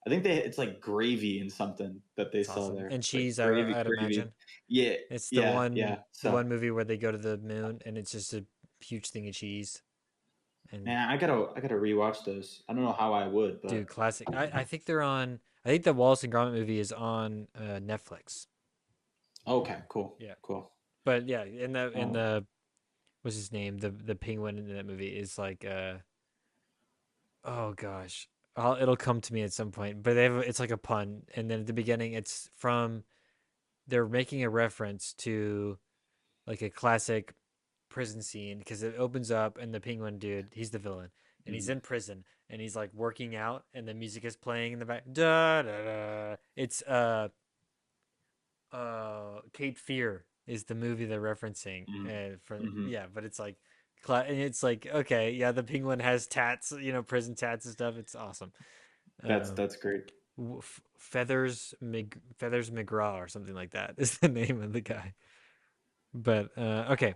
I think it's like gravy and something that they it's sell awesome. there. And It's like cheese, I'd gravy. imagine. Yeah, It's yeah. the So one movie where they go to the moon and it's just a huge thing of cheese. And man, I gotta rewatch those. I don't know how I would, dude, but classic. I think they're on. I think the Wallace and Gromit movie is on Netflix. okay, cool, Yeah, cool. but yeah, in Um, the what's his name? The penguin in that movie is like oh gosh, it'll come to me at some point. But it's like a pun, and then at the beginning, it's from they're making a reference to like a classic prison scene because it opens up and the penguin dude, he's the villain, and he's mhm, in prison and he's like working out and the music is playing in the back. Da, da, da. It's Cape Fear is the movie they're referencing, mhm, and for mhm. yeah, but it's like and it's like okay, yeah, the penguin has tats, prison tats and stuff. It's awesome. Um, That's great. Feathers McGraw or something like that is the name of the guy. But okay,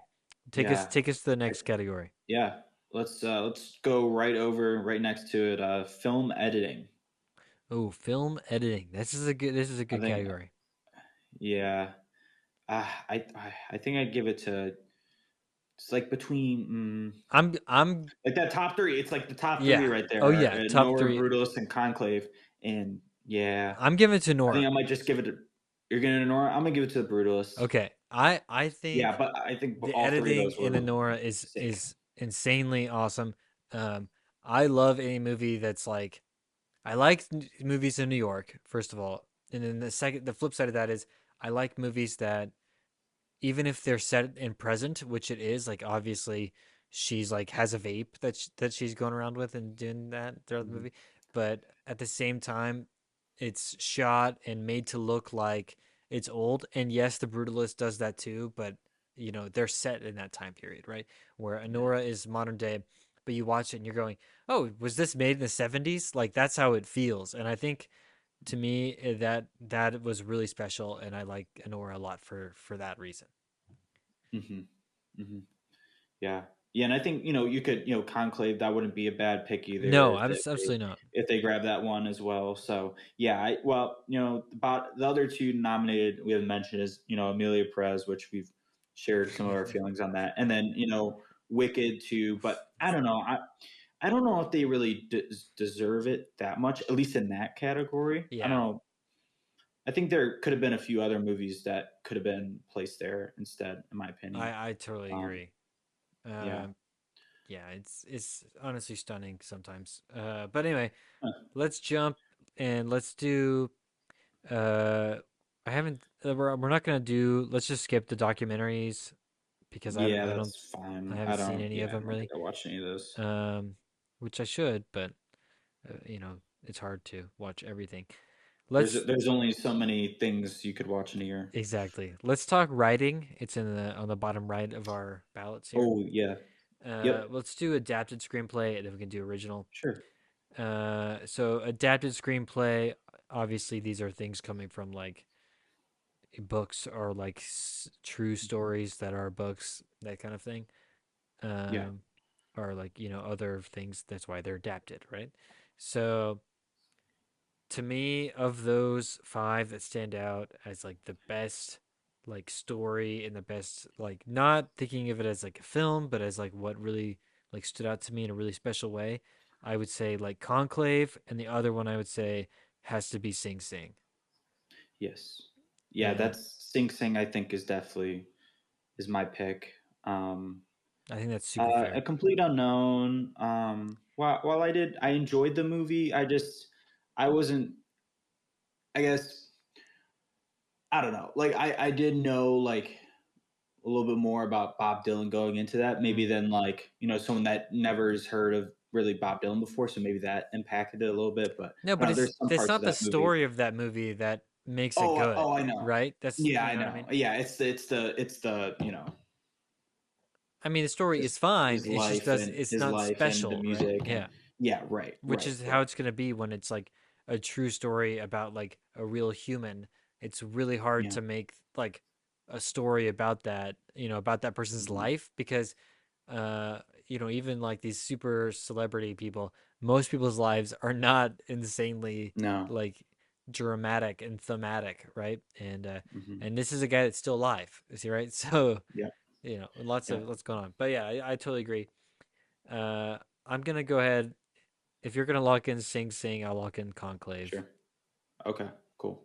Yeah, take us to the I, next category. yeah. Let's go right next to it. Film editing. Oh, film editing. This is a I good think category. yeah. I think I'd give it to. It's like between I'm like that top three. It's like the top three yeah. right Oh there. yeah, top Nora, three. Brutalist, and Conclave. And yeah, I'm giving it to I think Nora. I might just give it. You're gonna Nora. I'm gonna give it to the Brutalist. Okay, I Yeah, think but I think the all three of editing those in were Nora sick. is insanely awesome. Um, I love any movie that's like I like movies in New York first of all, and then the flip side of that is I like movies that even if they're set in present, which it is, like obviously she's like has a vape that she's going around with and doing that throughout the Hmm. movie, but at the same time, it's shot and made to look like it's old. And yes, the Brutalist does that too, but they're set in that time period, right? Where Yeah. Anora is modern day, but you watch it and you're going, "Oh, was this made in the '70s?" Like that's how it feels, and I think to me that was really special, and I like Anora a lot for that reason. Hmm. Hmm. Yeah, yeah, and I think you could Conclave, that wouldn't be a bad pick either No, if absolutely not. they grab that one as well. So yeah, well about the other two nominated we haven't mentioned is Amelia Perez, which we've shared some of our feelings on that, and then Wicked too. But I don't know, I don't know if they really deserve it that much, at least in that category. I don't Yeah, know. I think there could have been a few other movies that could have been placed there instead, in my opinion. I totally Um, agree. yeah. Um, yeah, it's honestly stunning sometimes. But anyway, Huh. let's jump and let's do. Uh, I haven't. we're not gonna do. Let's just skip the documentaries because Yeah, I don't that's I fine. haven't I seen don't. any of Yeah, I them don't really. think I watched any of those. Um, which I should, but you know it's hard to watch everything. There's Let's there's only so many things you could watch in a year. exactly. Let's talk writing. It's in the on the bottom right of our ballots here. Oh yeah. Yep. Let's do adapted screenplay, and then we can do original. Sure. So adapted screenplay. Obviously, these are things coming from like books or like true Mhm. stories that are books, that kind of thing. Yeah. Um, or like other things. That's why they're adapted, right? So to me, of those five that stand out as like the best like story and the best like not thinking of it as like a film, but as like what really like stood out to me in a really special way, I would say like Conclave, and the other one I would say has to be Sing Sing. Yes. Yeah, And that's Sing Sing. I think is definitely is my pick. Um, I think that's super A fair. Complete Unknown. While I enjoyed the movie. I wasn't. I guess I don't know. Like I did know like a little bit more about Bob Dylan going into that, maybe Mm. than like someone that never has heard of really Bob Dylan before. So maybe that impacted it a little bit. But No, I but don't know. There's some it's parts not of the that movie. story of that movie that makes it Oh, good, oh, I know. right? That's Yeah, you I know what I know. mean. Yeah, it's the I mean, the story is just fine. It's just does it's his not life and the special, right? music and Yeah. yeah, right, Which right, is how right. it's going to be when it's like a true story about like a real human. It's really hard Yeah. to make like a story about that, about that person's Hmm. life because uh even like these super celebrity people, most people's lives are not insanely No. like dramatic and thematic, right? Hmm. And this is a guy that's still alive, is he right? So, Yeah. lots Yeah. of what's going on. But yeah, I totally agree. I'm gonna go ahead. If you're gonna lock in Sing Sing, I'll lock in Conclave. Sure. Okay. Cool.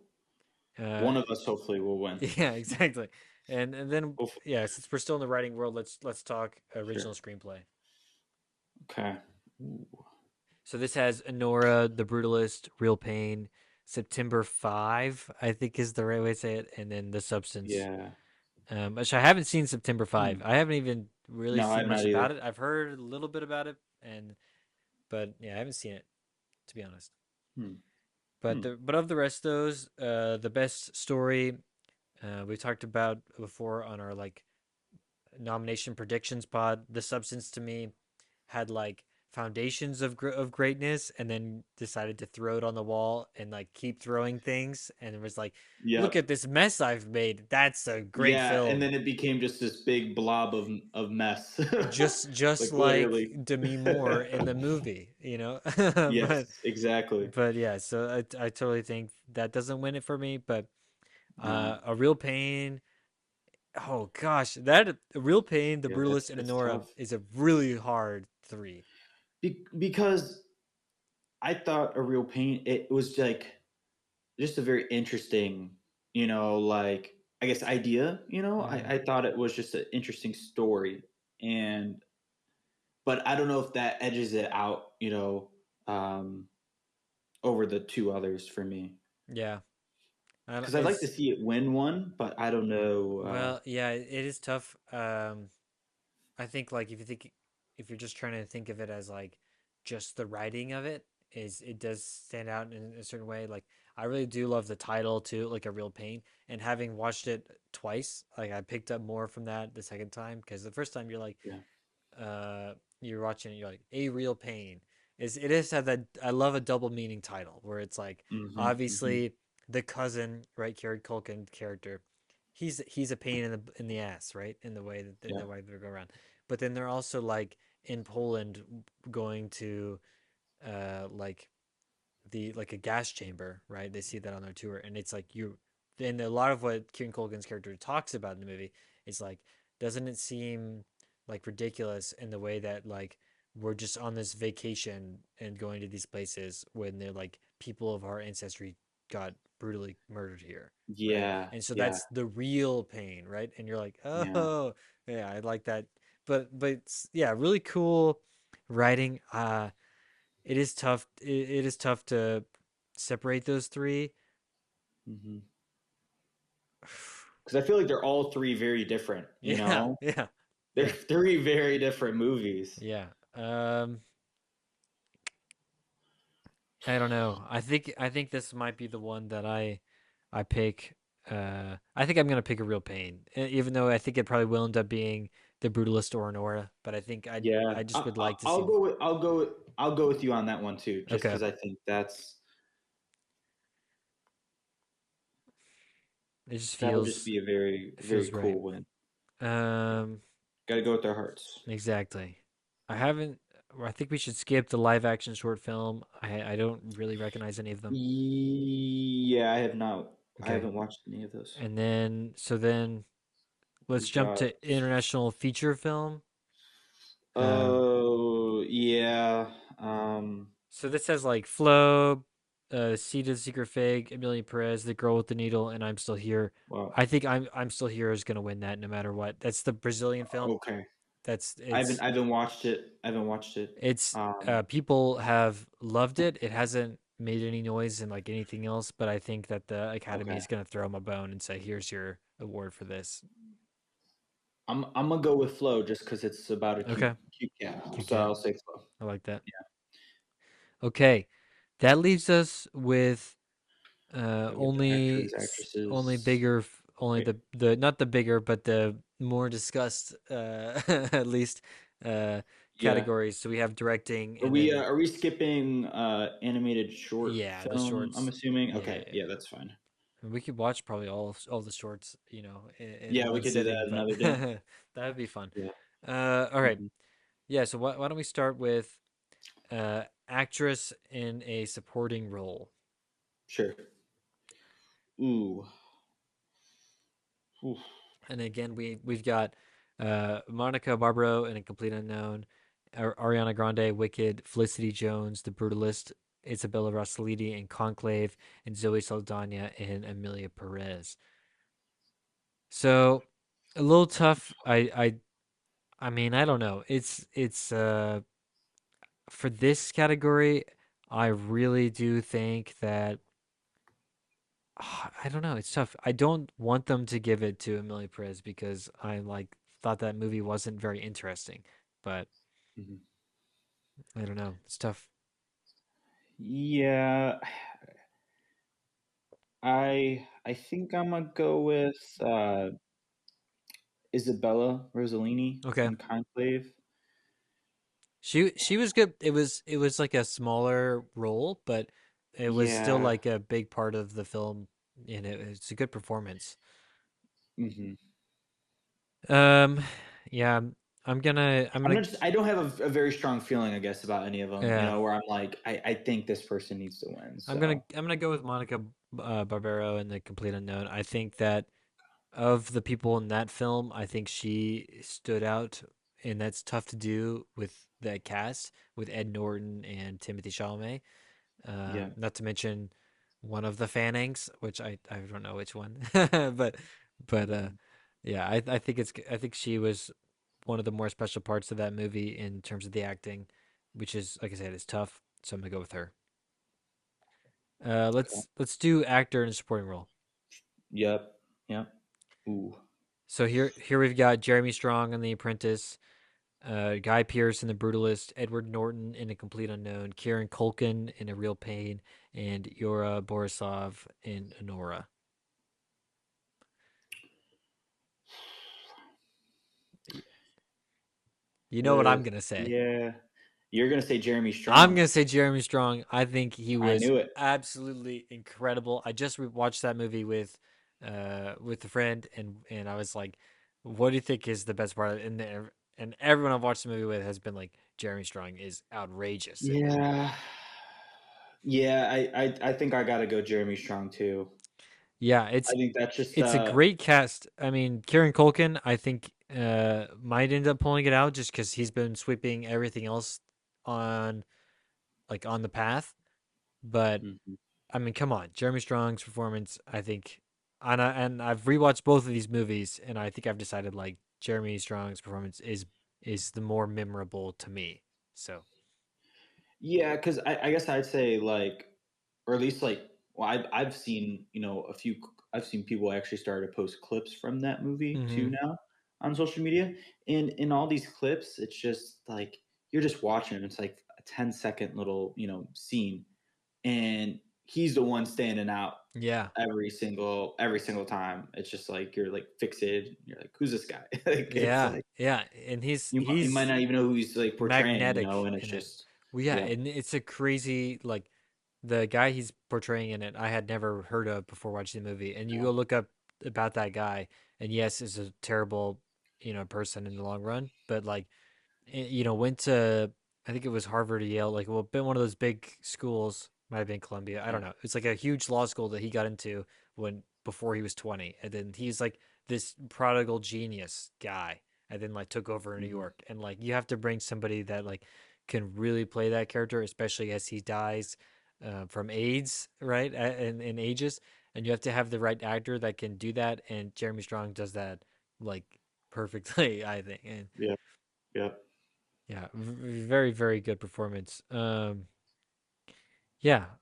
Uh, One of us hopefully will win. yeah, exactly. And then Hopefully. yeah, since we're still in the writing world, let's talk Sure. original screenplay. Okay. Ooh. So this has Honora, The Brutalist, Real Pain, September 5, I think is the right way to say it, and then The Substance. Yeah. Which I haven't seen September Hmm. 5. I haven't even really No, seen I'm much not about either. it. I've heard a little bit about it, but yeah, I haven't seen it to be honest. Hmm. But Hmm. but of the rest of those, the best story we talked about before on our like nomination predictions pod. The Substance to me had like foundations of greatness, and then decided to throw it on the wall and like keep throwing things, and it was like, look Yep. at this mess I've made. That's a great Yeah, and film. then it became just this big blob of mess. Just Like like literally. Demi Moore in the movie, but Yes, exactly. yeah. So I totally think that doesn't win it for me, but No. a real pain. Oh gosh, that Real Pain, The Yeah, Brutalist, it's and it's Honora tough. is a really hard three. Because I thought A Real Pain, it was like just a very interesting, like I guess idea. Mm, I thought it was just an interesting story, and but I don't know if that edges it out, um, over the two others for me. yeah, I don't, Because I'd like to it's see it win one, but I don't know. well, yeah, it is tough. I think like if you're just trying to think of it as like just the writing of it, is it does stand out in a certain way. Like I really do love the title too, like A Real Pain, and having watched it twice, like I picked up more from that the second time because the first time you're like Yeah. you're watching it, you're like A Real Pain. It is have that I love a double meaning title where it's like Hmm. Hmm. obviously the cousin, right, Kieran Culkin character, he's a pain in the ass, right, in the way that Yeah. they go around. But then they're also like in Poland going to like the like a gas chamber, right? They see that on their tour, and it's like you. And a lot of what Kieran Culkin's character talks about in the movie is like, doesn't it seem like ridiculous in the way that like we're just on this vacation and going to these places when they're like people of our ancestry got brutally murdered here, right? Yeah. And so Yeah. that's the real pain, right? And you're like, Yeah. oh, yeah, I like that. But yeah, really cool writing. It is tough to separate those three. Hmm. because I feel like they're all three very different. Yeah, yeah, They're yeah, three very different movies. yeah. I don't know. I think this might be the one that I pick. I think I'm gonna pick a real pain, even though I think it probably will end up being the Brutalist or Nora. But I think I Yeah, just would like to see. I'll go with I'll go with you on that one too, just Okay, because I think it just that would just feels be a very it very feels right. cool win. Um, Got to go with our hearts. exactly. I haven't. I think we should skip the live action short film. I don't really recognize any of them. Yeah, I have not. I Okay, haven't watched any of those. and then let's We've jump got. to international feature film. Um, Oh yeah. Um. So this has like Flo, C to the Secret Fig, Amelia Perez, The Girl with the Needle, and I'm Still Here. Well. I think I'm Still Here is gonna win that no matter what. That's the Brazilian film. Okay. That's I haven't watched it. I haven't watched it. it's Um. people have loved it. It hasn't made any noise in like anything else, but I think that the Academy Okay. is gonna throw him a bone and say, "Here's your award for this." I'm gonna go with Flow just because it's about a Okay, cute cat. Kit So Kat. I'll say Flow. I like that. Okay, that leaves us with We get the only actors, only actresses. bigger only Wait. the not the bigger but the more discussed at least uh Yeah. categories. So we have directing and then Are we skipping animated short yeah, the film? I'm shorts. assuming. Yeah, Okay. yeah. Yeah, that's fine. And we could watch probably all the shorts, in Yeah, we one could do sitting, that but another day. that would be fun. Yeah. All right. Mhm. Yeah, so why don't we start with actress in a supporting role? Sure. Ooh. Oof. And again, we've got Monica Barbaro in A Complete Unknown, Ariana Grande, Wicked, Felicity Jones, The Brutalist, Isabella Rossellini in Conclave, and Zoe Saldana in Amelia Perez. So a little tough. I mean, I don't know. It's for this category. I really do think that I don't know. It's tough. I don't want them to give it to Amelia Perez because I like thought that movie wasn't very interesting. But Mhm. I don't know. It's tough. Yeah, I think I'm gonna go with Isabella Rossellini Okay. in Conclave. She was good. It was like a smaller role, but it was still Yeah. like a big part of the film, and it's a good performance. Hmm. Um, yeah, I'm gonna I don't have a very strong feeling, I guess, about any of them. yeah. Where I'm like, I think this person needs to win. I'm gonna So I'm gonna go with Monica Barbero in The Complete Unknown. I think that of the people in that film, I think she stood out, and that's tough to do with that cast with Ed Norton and Timothy Chalamet. yeah. Not to mention one of the Fannings, which I don't know which one, but Mhm. yeah, I think she was one of the more special parts of that movie in terms of the acting, which is like I said, is tough. So I'm gonna go with her. Okay. Let's do actor in a supporting role. Yep. Yep. Ooh. So here we've got Jeremy Strong in The Apprentice, Guy Pearce in The Brutalist, Edward Norton in A Complete Unknown, Kieran Culkin in A Real Pain, and Yura Borisov in Honora. You know what Uh, I'm gonna say. yeah. You're gonna say Jeremy I'm Strong. gonna say Jeremy Strong. I think he I was knew it. absolutely incredible. I just watched that movie with a friend, and I was like, "What do you think is the best part?" And everyone I've watched the movie with has been like, "Jeremy Strong is outrageous in it." Yeah. Yeah, I think I gotta go Jeremy Strong too. Yeah, I think that's just it's a great cast. I mean, Kieran Culkin, I think, might end up pulling it out just because he's been sweeping everything else on on the path. But Mhm. I mean, come on, Jeremy Strong's performance. I think, and I've rewatched both of these movies, and I think I've decided like Jeremy Strong's performance is the more memorable to me. So Yeah, because I guess I'd say like, or at least like, well, I've seen a few. I've seen people actually start to post clips from that movie too Hmm. now on social media. And in all these clips, it's just like you're just watching it. It's like a 10-second little, scene, and he's the one standing out Yeah, every single time. It's just like you're like fixated. You're like, who's this guy? Like it's yeah, like yeah, and you might he's not even know who he's like portraying, magnetic and it's in it. just Well, yeah, yeah, and it's a crazy like the guy he's portraying in it. I had never heard of before watching the movie, and you go look up about that guy, and yes, is a terrible person in the long run, but like went to I think it was Harvard or Yale, like well, been one of those big schools, might have been Columbia, I yeah. don't know. It's like a huge law school that he got into when before he was 20, and then he's like this prodigal genius guy, and then like took over in New Mhm. York, and like you have to bring somebody that like can really play that character, especially as he dies from AIDS, right? In ages, and you have to have the right actor that can do that, and Jeremy Strong does that like perfectly, I think, and Yeah, yeah. yeah, very very good performance. Yeah,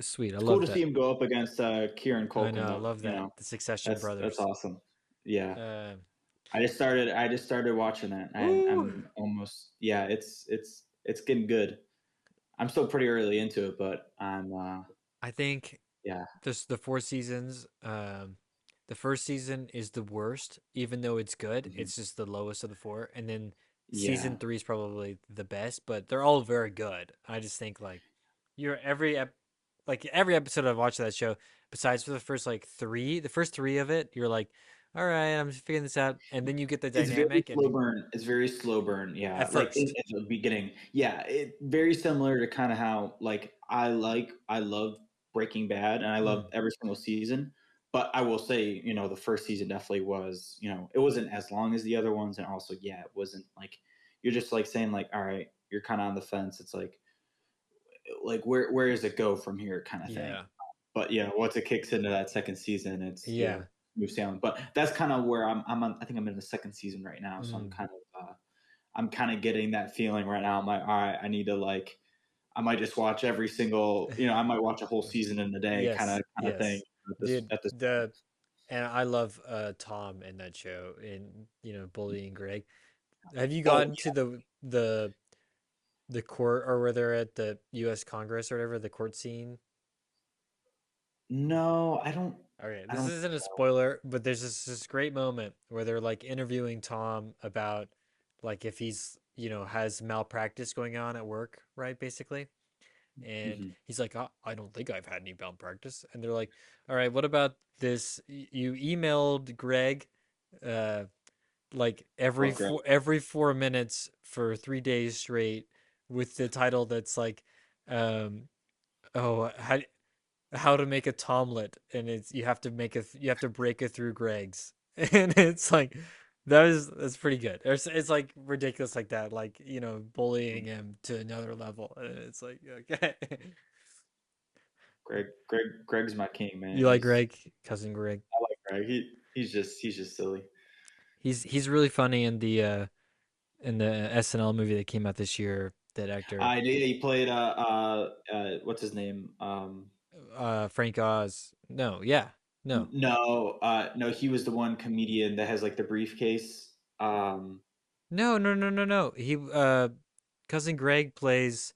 sweet. I It's cool love to see that. him go up against Kieran I Culkin know, I though. love that. The Succession That's brothers. awesome. Yeah. Um, I just started watching that. Woo! I'm almost yeah, it's getting good. I'm still pretty early into it, but I'm I think yeah. this the four seasons. The first season is the worst, even though it's good. Mhm. It's just the lowest of the four, and then season Yeah. three is probably the best. But they're all very good. I just think like you're like every episode I've watched of that show, besides for the first like three, the first three of it, you're like, all right, I'm just figuring this out, and then you get the It's very dynamic, and slow burn. It's very slow burn. Yeah, at like first, in the beginning. Yeah, it very similar to kind of how like I love Breaking Bad and I love mm, every single season. But I will say, the first season definitely was, it wasn't as long as the other ones, and also, yeah, it wasn't like you're just like saying like, all right, you're kind of on the fence. It's like where does it go from here, kind of thing. yeah, But yeah, once it kicks into that second season, it's yeah, smooth sailing. But that's kind of where I'm on. I think I'm in the second season right now, so mm, I'm kind of getting that feeling right now. I'm like, all right, I need to like I might just watch every single, I might watch a whole season in a day, yes, kind of thing yes, at this dude. at this point. And I love Tom in that show, in bullying Greg. Have you Oh gotten to the court, or where they're at the U.S. Congress or whatever, the court scene? no, Okay, I this don't. isn't a spoiler, but there's this great moment where they're like interviewing Tom about like if he's has malpractice going on at work, right? Basically, and Mhm. he's like, I don't think I've had any malpractice, and they're like, all right, what about this? You emailed Greg, uh, like Love Greg. every 4 minutes for 3 days straight, with the title that's like, um, oh, how to make a tomlet, and it's you have to break it through Greg's, and it's like that's pretty good. It's like ridiculous like that, like bullying him to another level, and it's like okay. Greg's my king, man. You like Greg, cousin Greg? I like Greg. He's just silly. He's really funny in the SNL movie that came out this year. That actor, I did. He played what's his name? Frank Oz. No, yeah, no, No, no, he was the one comedian that has like the briefcase. no, no, no, no, no. He cousin Greg plays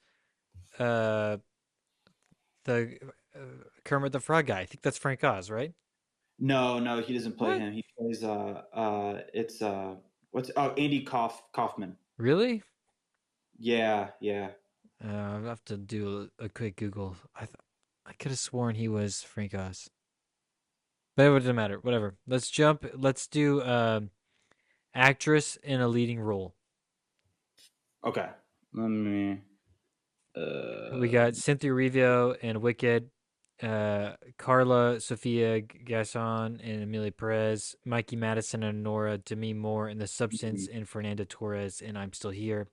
uh the Kermit the Frog guy. I think that's Frank Oz, right? No, no, he doesn't play What? him. He plays it's what's Andy Kaufman. Really? Yeah, yeah. I'll have to do a quick Google. I could have sworn he was Frank Oz, but it doesn't matter. Whatever. Let's jump. Let's do actress in a leading role. Okay. Let me We got uh Cynthia Erivo and Wicked, Carla Sofia Gasson and Amelia Perez, Mikey Madison and Nora, Demi Moore and The Substance, mhm. and Fernanda Torres and I'm Still Here.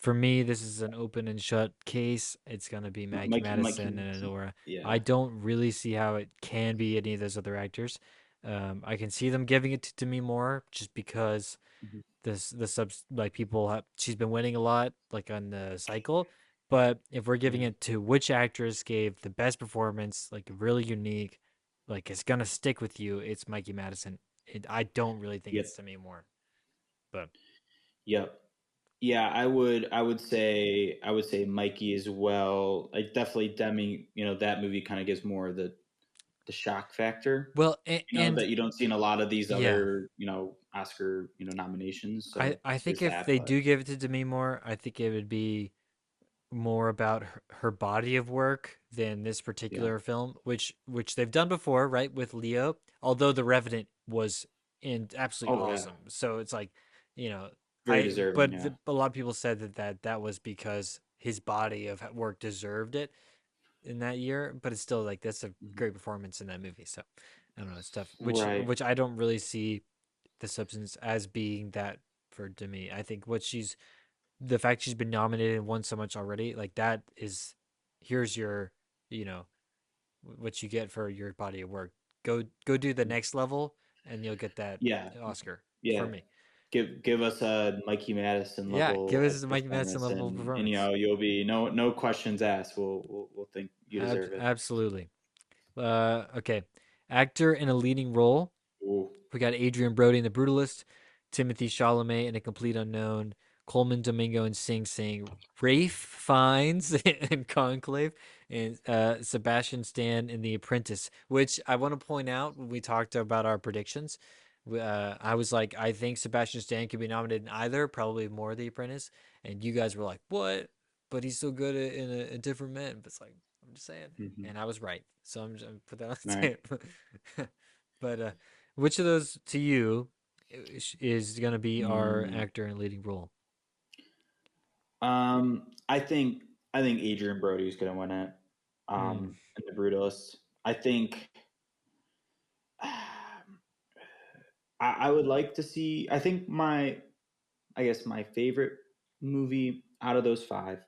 For me, this is an open and shut case. It's gonna be Maggie Mikey Madison and Madison. Nora. I Yeah. don't really see how it can be any of those other actors. I can see them giving it to Demi Moore just because Mhm. the subs like people have she's been winning a lot like on the cycle, but if we're giving Yeah. it to which actress gave the best performance, like really unique, like is gonna stick with you, it's Mikey Madison. I don't really think it's Yep. Demi Moore, but Yep. Yeah, I would say Mikey as well. Like definitely Demi, that movie kind of gives more of the shock factor, well, and that you don't see in a lot of these yeah, other, Oscar, nominations. I So I think there's if that, they but do give it to Demi Moore, I think it would be more about her body of work than this yeah. particular film, which they've done before, right, with Leo. Although The Revenant was absolutely Oh yeah. awesome, so it's like, you know, Very deserving, yeah. a lot of people said that was because his body of work deserved it in that year, but it's still like that's a Mhm. great performance in that movie. So I don't know, it's tough. Right. Which I don't really see the substance as being that for Demi. I think what she's the fact she's been nominated and won so much already, like that is here's your, you know, what you get for your body of work. Go do the next level and you'll get that Yeah. Oscar for Yeah. me. Give us a Mikey Madison Yeah, give level us of a Mike Madsen performance, level of and performance. you'll be no questions asked. We'll think you deserve it. Absolutely. Okay. Actor in a leading role. Ooh. We got Adrian Brody in The Brutalist, Timothy Chalamet in A Complete Unknown, Coleman Domingo in Sing Sing, Rafe Fiennes in Conclave, and Sebastian Stan in The Apprentice. Which I want to point out when we talked about our predictions. I was like, I think Sebastian Stan could be nominated in either, probably more The Apprentice. And you guys were like, what? But he's so good in a different man. But it's like, I'm just saying. Hmm. And I was right. So I'm just put that on All the right. tape. But which of those to you is going to be our Mm. actor in leading role? I think Adrian Brody is going to win it. Hmm. In The Brutalist. I think I would like to see. I think I guess my favorite movie out of those five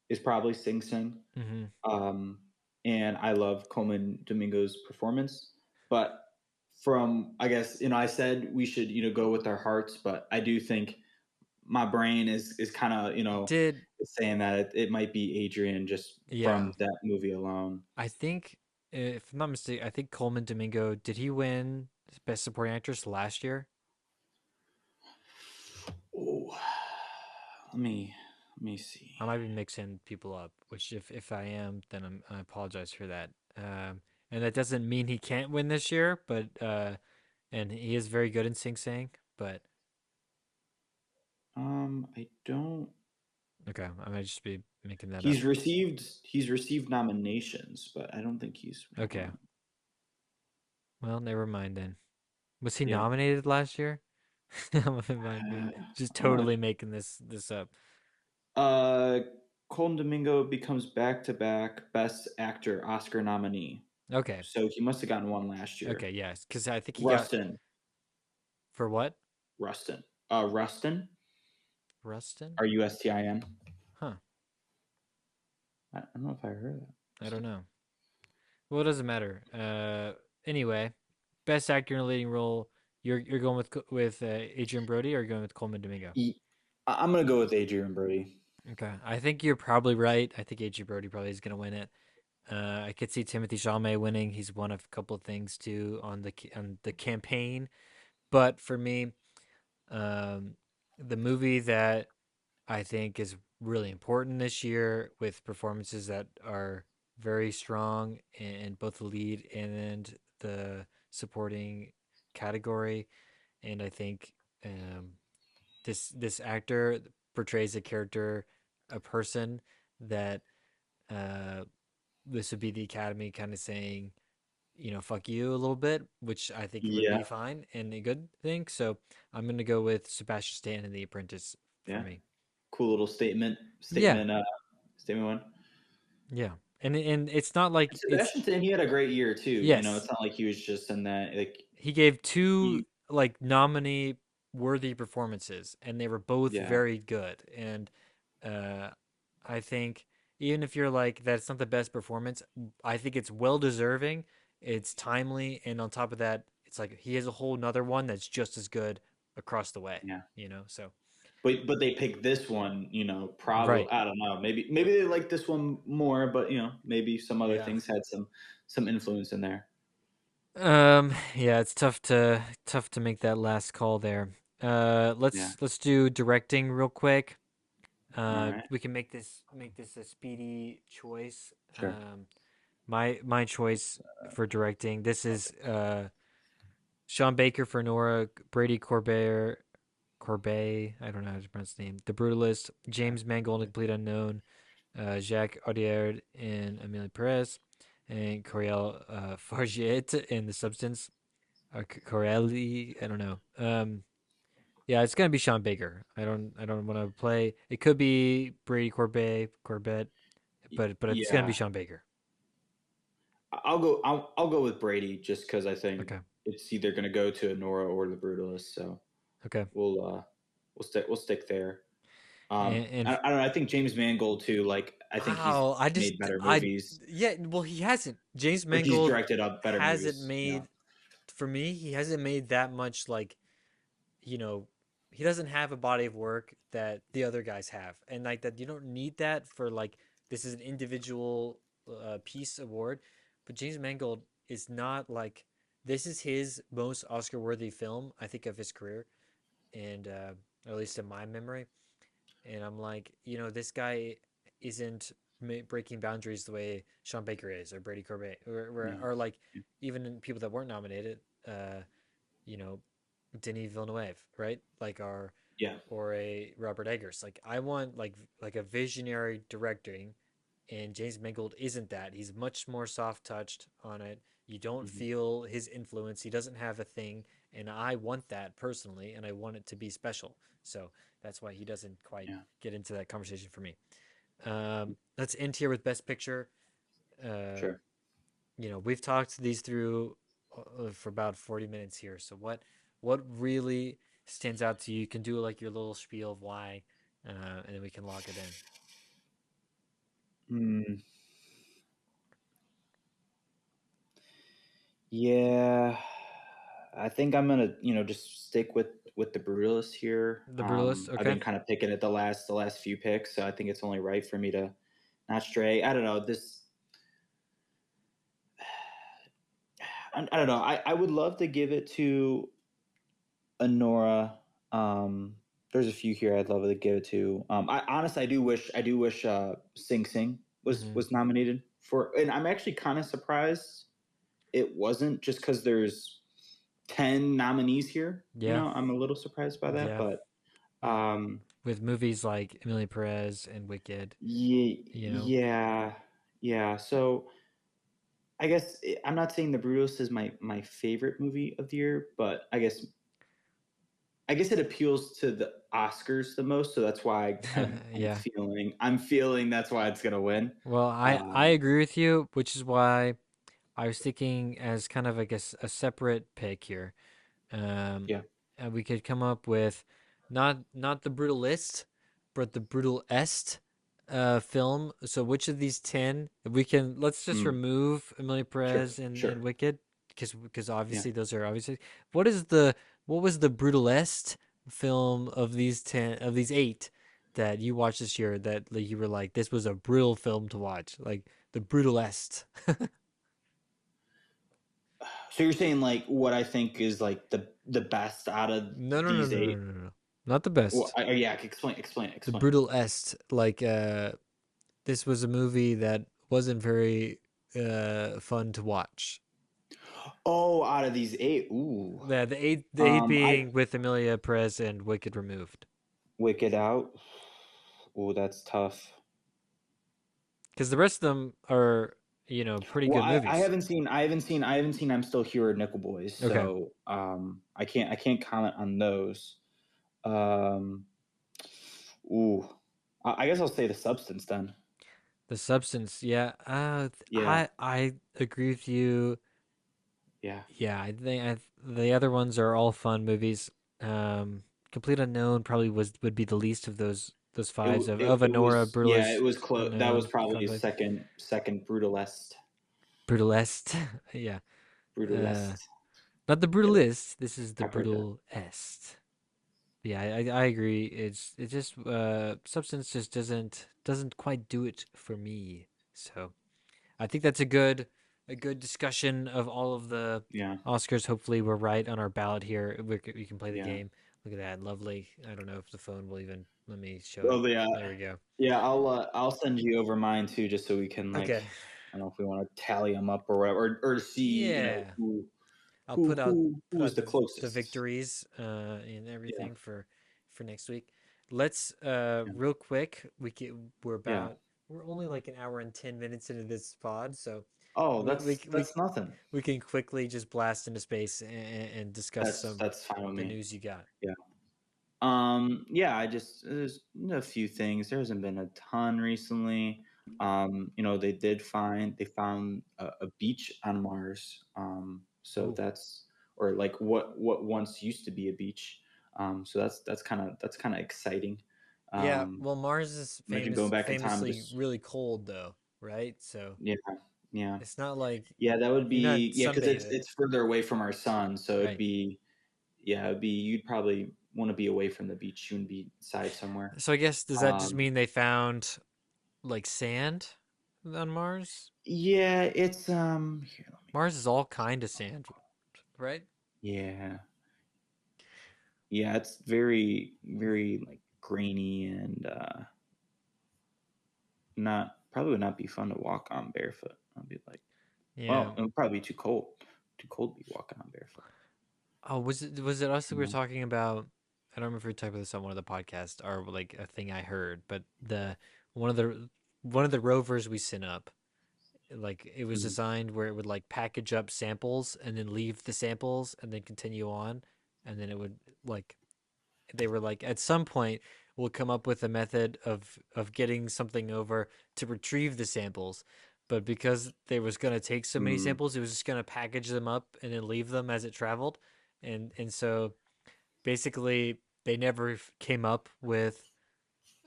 is probably Sing Sing. Hmm. Um, and I love Coleman Domingo's performance. But from, I guess, I said we should, go with our hearts, but I do think my brain is kind of, Did saying that it might be Adrian just yeah? from that movie alone. I think if I'm not mistaken, I think Coleman Domingo did he win Best Supporting Actress last year? Oh, let me see. I might be mixing people up, which if I am, then I apologize for that. And that doesn't mean he can't win this year, but and he is very good in Sing Sing, but I don't. okay, I might just be making that up. He's received nominations, but I don't think he's Okay, won. well, never mind then. Was he Yeah. nominated last year? I might be just Hold on. totally making this up. Uh, Colton Domingo becomes back-to-back Best Actor Oscar nominee. Okay, So he must have gotten one last year. okay, yes, because I think he got Rustin, for what? Rustin, Rustin? Rustin. Huh? I don't know if I heard that. I don't know. Well, it doesn't matter. Anyway, best actor in a leading role. You're going with Adrian Brody, or you're going with Coleman Domingo? I'm gonna go with Adrian Brody. Okay, I think you're probably right. I think Adrian Brody probably is going to win it. I could see Timothy Chalamet winning. He's won a couple of things too on the campaign. But for me, um, the movie that I think is really important this year with performances that are very strong in both the lead and the supporting category. And I think this actor portrays a character, a person that uh, this would be the Academy kind of saying, fuck you a little bit, which I think would Yeah, be fine and a good thing. So I'm gonna go with Sebastian Stan and The Apprentice for yeah. me. Cool little statement. Yeah, Statement one. yeah, and it's not like And it's Sebastian Stan, he had a great year too. yes, It's not like he was just in that. Like he gave two he, like nominee worthy performances, and they were both yeah, very good. And uh, I think even if you're like that's not the best performance, I think it's well deserving. It's timely, and on top of that, it's like he has a whole nother one that's just as good across the way. yeah. So But they picked this one. Probably right, I don't know. Maybe they like this one more. But maybe some other yeah. things had some influence in there. Yeah, it's tough to make that last call there. Yeah. Let's do directing real quick. All right. We can make this a speedy choice. Sure. My choice for directing. This is Sean Baker for Nora, Brady Corbet. I don't know how to pronounce his name. The Brutalist, Okay. James Mangold, Okay. Complete Unknown, Jacques Audiard and Amelie Perez, and Coriel Fargiet in The Substance. Corelli, I don't know. Yeah, it's gonna be Sean Baker. I don't want to play. It could be Brady Corbett, but it's gonna be Yeah. Sean Baker. I'll go with Brady just because I think Okay, it's either going to go to Nora or the Brutalist. So okay. we'll stick there. And I don't know. I think James Mangold too. Like I think he's wow, made better I movies. yeah. Well, he hasn't. James Like he's Mangold directed up better hasn't movies. You made know. for me. He hasn't made that much like you know, he doesn't have a body of work that the other guys have, and like that you don't need that for like this is an individual piece award, but James Mangold is not like this is his most Oscar worthy film I think of his career, and or at least in my memory, and I'm like this guy isn't breaking boundaries the way Sean Baker is or Brady Corbet Yeah. or like even people that weren't nominated. You know, Denis Villeneuve, right? Like our Yeah. or a Robert Eggers. Like I want like a visionary directing, and James Mangold isn't that. He's much more soft touched on it. You don't Hmm. feel his influence. He doesn't have a thing, and I want that personally, and I want it to be special. So that's why he doesn't quite Yeah. get into that conversation for me. Let's end here with Best Picture. Uh, Sure. we've talked these through for about 40 minutes here. So what really stands out to you? You can do like your little spiel of why, and then we can lock it in. Mm, yeah. I think I'm gonna just stick with the Brutalist here. The Brutalist, I've okay. been kind of picking at the last few picks, so I think it's only right for me to not stray. I don't know this. I don't know. I would love to give it to Honora. There's a few here I'd love to give it to. I honestly I do wish Sing Sing Mm-hmm. was nominated for, and I'm actually kind of surprised it wasn't just because there's 10 nominees here. You Yeah, know, I'm a little surprised by that, yeah. but um, With movies like Emily Perez and Wicked, yeah, you know. yeah, yeah. So I guess I'm not saying The Brutalist is my favorite movie of the year, but I guess it appeals to the Oscars the most, so that's why Yeah. I'm feeling that's why it's gonna win. Well, I Um, agree with you, which is why I was thinking as kind of I guess a separate pick here. Um, yeah. and we could come up with not the brutalist, but the brutal-est film. So which of these 10 we can let's just Mm, remove Emily sure. Perez and Sure. Wicked because Yeah. obviously those are obviously what is what was the brutal-est film of these 10 of these 8 that you watched this year that like, you were like this was a brutal film to watch like the brutal-est. So you're saying like what I think is like the best out of No, no, no, these no, no, eight? no, no. Not the Well, best. yeah. The Explain. brutal-est like this was a movie that wasn't very fun to watch. Oh, out of these eight, ooh. Yeah, the eight I being with Amelia Perez and Wicked removed. Wicked Out. Ooh, that's tough. Because the rest of them are, pretty Well, good movies. I haven't seen I'm Still Here or Nickel Boys, Okay. so I can't comment on those. Um, ooh, I guess I'll say The Substance then. The Substance, yeah. Yeah, I agree with you. yeah. Yeah, I think the other ones are all fun movies. Complete Unknown probably would be the least of those fives of It Anora, was yeah, it Brutalist, was close. That was Unknown, probably Conflict, second Brutalist. Brutalist. Yeah. Uh, Brutalist. Not the Get it? brutalist. This is the I've heard that. brutal est. Yeah, I agree. It's just substance just doesn't quite do it for me. So I think that's a good a good discussion of all of the Yeah, Oscars. Hopefully, we're right on our ballot here. We can play the yeah. game. Look at that, lovely. I don't know if the phone will even let me show it. Well, yeah, There we go. yeah. I'll send you over mine too, just so we can like, Okay. I don't know if we want to tally them up or whatever, or see, Yeah, I'll who put was out the the closest. victories and Yeah, everything for next week. Let's yeah, real quick. We're yeah. about we're only like an hour and 10 minutes into this pod, so Oh, we we we that's nothing. we can quickly just blast into space and discuss some That's fine with the me. news you got. Yeah. Yeah, I just there's a few things. There hasn't been a ton recently. They found a beach on Mars. So Oh, that's or like what once used to be a beach. So that's kind of exciting. yeah. Um, Well, Mars is Imagine going back in time and famously just really cold though, right? So yeah, yeah, it's not like yeah. That would you're not be yeah, because sunbathing, it's further away from our sun, so it'd right? be yeah, it'd be you'd probably want to be away from the beach. You wouldn't be inside somewhere. So I guess does that just Um, mean they found like sand on Mars? Yeah, it's here, let me Mars is all kind of sand, right? yeah. Yeah, it's very like grainy and not probably would not be fun to walk on barefoot. I'd be like, Yeah. well, it would probably be too cold. Too cold to be walking on barefoot. Oh, was it us that we were You talking about? I don't remember if we talked about this on one of the podcasts or like a thing I heard, but the one of the one of the rovers we sent up, like it was know? designed where it would like package up samples and then leave the samples and then continue on, and then it would like they were like at some point we'll come up with a method of getting something over to retrieve the samples, but because they was going to take so many Mm, samples, it was just going to package them up and then leave them as it traveled, and so basically they never came up with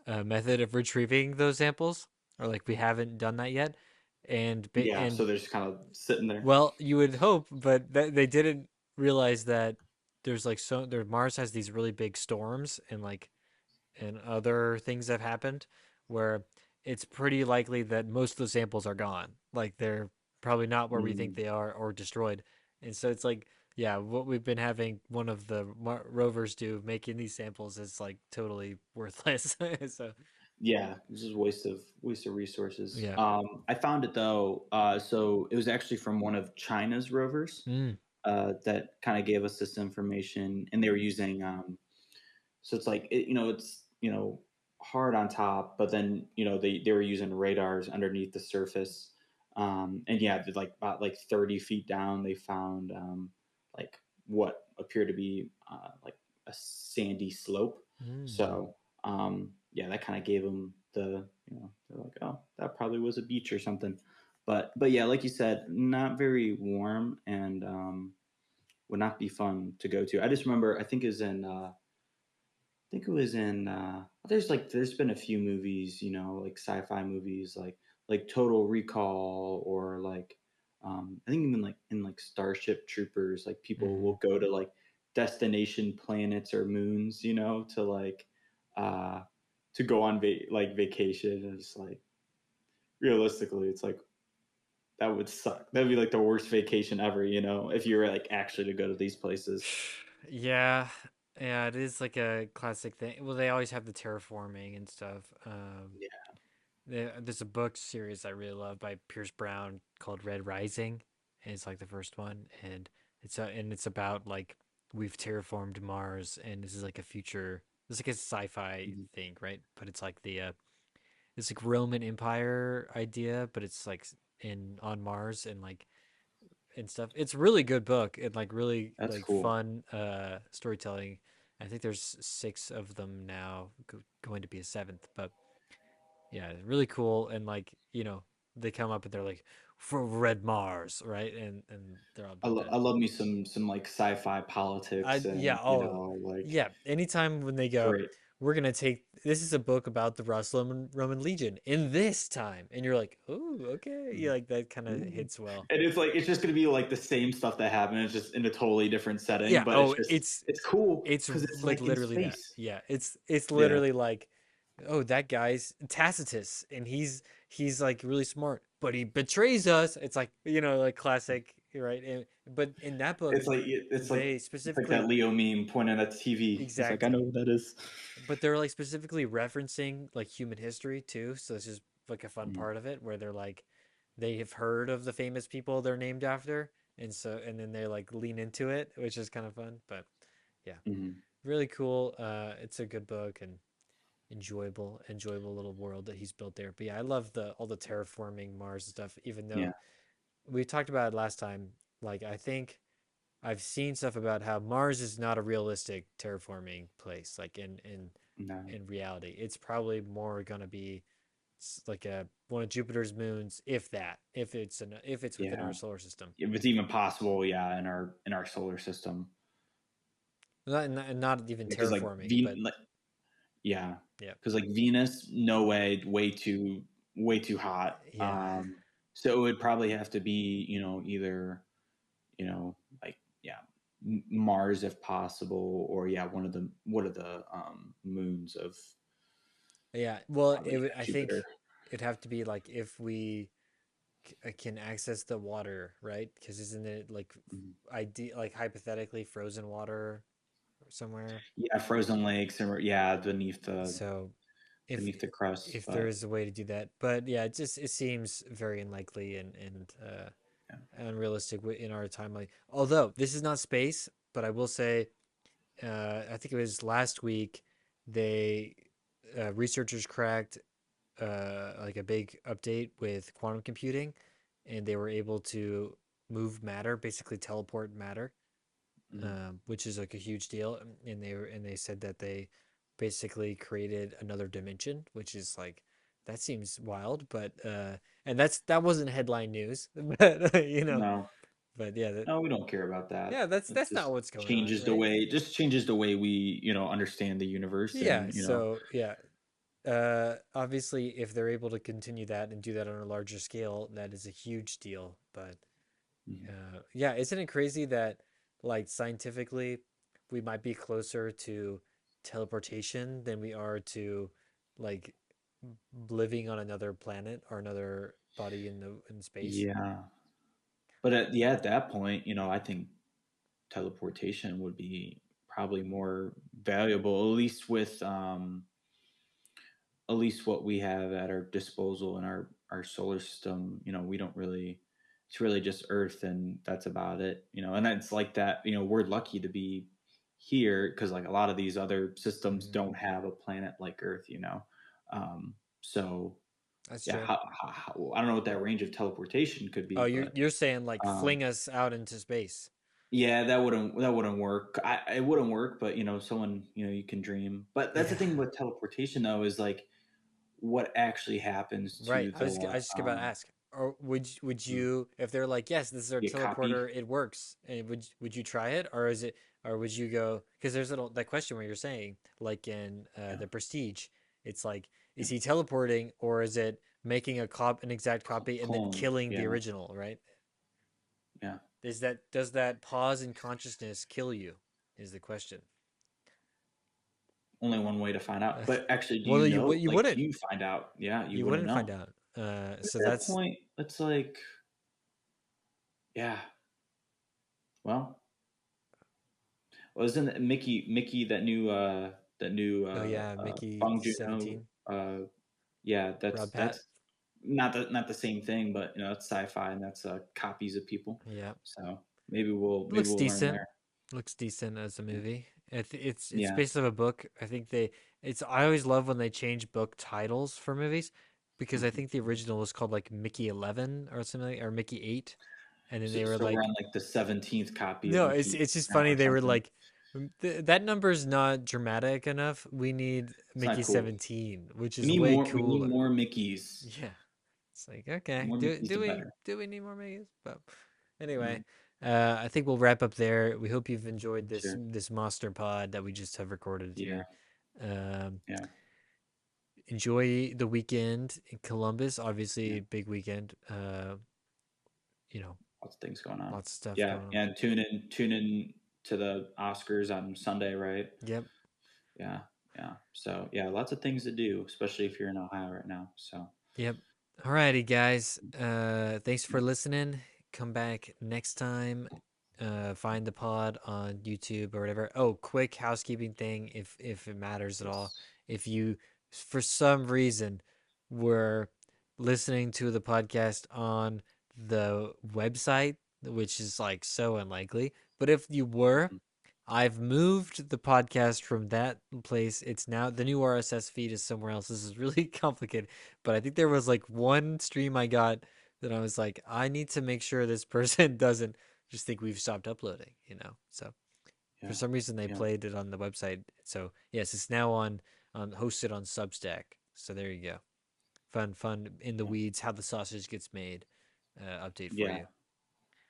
a method of retrieving those samples, or like we haven't done that yet, yeah, and so they're just kind of sitting there. well, you would hope, but they didn't realize that there's like so there Mars has these really big storms and other things that have happened where it's pretty likely that most of the samples are gone. Like they're probably not where we think Mm, they are or destroyed. And so it's like, yeah, what we've been having one of the rovers do making these samples is like totally worthless. So, yeah, this is waste of resources. yeah. I found it though. So it was actually from one of China's rovers. Mm, That kind of gave us this information, and they were using so it's like it's hard on top, but then they were using radars underneath the surface, and yeah, like about like 30 feet down, they found like what appeared to be like a sandy slope. mm. So yeah, that kind of gave them they're like, oh, that probably was a beach or something. But yeah, like you said, not very warm and would not be fun to go to. I just remember, I think it was in there's been a few movies, like sci-fi movies like Total Recall or like I think even like in like Starship Troopers, like people Mm-hmm. will go to like destination planets or moons, to like uh to go on like vacation. And it's like realistically, it's like that would suck. That'd be like the worst vacation ever, if you were like actually to go to these places. Yeah, yeah, it is like a classic thing. Well, they always have the terraforming and stuff. Yeah. There's a book series I really love by Pierce Brown called Red Rising, and it's like the first one, and it's about like we've terraformed Mars, and this is like a future. It's like a sci-fi Mhm. thing, right? But it's like it's like Roman Empire idea, but it's like in on Mars and like and stuff. It's a really good book and like really That's like cool. fun storytelling. I think there's six of them now, going to be a seventh, but yeah, really cool. And like they come up and they're like for Red Mars, right? And they're all doing that. I love me some like sci-fi I politics yeah and oh like yeah. Anytime when they go, great. we're gonna take this is a book about the Roman Legion in this time, and you're like, oh okay, yeah, like that kind of Ooh. hits well. And it's like it's just gonna be like the same stuff that happened. It's just in a totally different setting, Yeah. but Oh, it's cool it's because it's like like in literally that. space. Yeah, it's Yeah. literally like, oh, that guy's Tacitus, and he's like really smart, but he betrays us. It's like, like classic, right? But in that book, they it's like that specifically, Leo meme pointing at the TV. He's like, I know exactly, who that is. but they're like specifically referencing like human history too. So it's just like a fun Mhm, part of it where they're like, they have heard of the famous people they're named after, and then they like lean into it, which is kind of fun. But yeah, mhm. really cool. It's a good book and enjoyable little world that he's built there. But yeah, I love the all the terraforming Mars and stuff. Even Yeah, though we talked about it last time, like I think I've seen stuff about how Mars is not a realistic terraforming place. Like no, in reality, it's probably more gonna be like a one of Jupiter's moons, if that, if it's within our yeah. solar system. If it's even possible, yeah, in our solar system, Not even because like terraforming, but yeah, yeah, because like Venus, no way, way too hot. yeah, So it would probably have to be, either, like yeah, Mars if possible, or yeah, one of the moons of yeah. Well, probably yeah, I Jupiter. think it'd have to be like if we can access the water, right? Because isn't it like Mhm. like hypothetically frozen water somewhere? Yeah, frozen lakes, or yeah, So if beneath the crust, if there but is a way to do that, but yeah, it seems very unlikely and yeah. unrealistic in our timeline. Although this is not space, but I will say, I think it was last week they researchers cracked like a big update with quantum computing, and they were able to move matter, basically teleport matter, Mhm. which is like a huge deal. And they said that they basically created another dimension, which is like that seems wild, but and that wasn't headline news, but No, but yeah, no, we don't care about that. yeah, It that's not just what's going on, changes the right? way, we, understand the universe, Yeah, and so yeah, obviously, if they're able to continue that and do that on a larger scale, that is a huge deal. But mhm. yeah, isn't it crazy that like scientifically, we might be closer to teleportation than we are to like living on another planet or another body in space? Yeah, but at that point, I think teleportation would be probably more valuable, at least what we have at our disposal in our solar system. We don't really, it's really just Earth, and that's about it. And it's like that. We're lucky to be here, because like a lot of these other systems Hmm. don't have a planet like Earth. So That's yeah, true. I don't know what that range of teleportation could Oh, be, but you're saying like um, fling us out into space? yeah, that wouldn't work. It wouldn't work, but someone, you can dream. But that's the Yeah. thing with teleportation, though, is like what actually happens Right. to the I was just about to ask. Or would you, if they're like, yes, this is our get copied. teleporter, it works, and would you try it, or is it, or would you go? Because there's that question where you're saying, like in Yeah, the Prestige, it's like, yeah. is he teleporting, or is it making an exact copy and then Clone. killing the Yeah, original? Right? yeah. Does that pause in consciousness kill you? Is the question. Only one way to find out. But actually, do Well, you know? you Like, wouldn't, can you find out? Yeah, you you wouldn't wouldn't find know. out. But So at that that's point, it's like, yeah. Well, wasn't it Mickey that new oh yeah, Mickey Bong Joon-ho? 17, Yeah, Rob Pat. that's not the same thing, but it's sci-fi, and that's copies of people. Yeah. So maybe we'll Looks learn decent. there. Looks decent as a Yeah, movie. It's yeah. based off a book. I think it's I always love when they change book titles for movies because I Mhm, think the mhm. original was called like Mickey 11 or something or Mickey 8, and then So, they were so we're like, on like the 17th copy of no, Mickey it's just now, funny. or They were something. like, that number's not dramatic enough. We need It's not Mickey cool. 17, which We is need way more. We need cooler. more Mickeys. Yeah. It's like, The okay, more Mickeys, the better. do we need more Migos? But anyway, Mm, I think we'll wrap up there. We hope you've enjoyed sure. this monster pod that we just have recorded Yeah. here. Um, Yeah. enjoy the weekend in Columbus. Yeah. Obviously, big weekend. You know, Lots of things going on. lots of stuff Yeah. going on. Yeah. And tune in to the Oscars on Sunday, right? Yep, Yeah. Yeah. So yeah, lots of things to do, especially if you're in Ohio right now. So yep. Alrighty, guys. Thanks for listening. Come back next time. Find the pod on YouTube or whatever. Oh, quick housekeeping thing, if it matters at all. Yes. If you, for some reason, were listening to the podcast on the website, which is like so unlikely, but if you were, Mhm. I've moved the podcast from that place. It's now the new RSS feed is somewhere else. This is really complicated, but I think there was like one stream I got that I was like, I need to make sure this person doesn't just think we've stopped uploading, you know? So for Yeah. some reason they Yeah. played it on the website. So yes, it's now on hosted on Substack. So there you go. Fun in the Yeah. weeds, how the sausage gets made. Update for Yeah. you.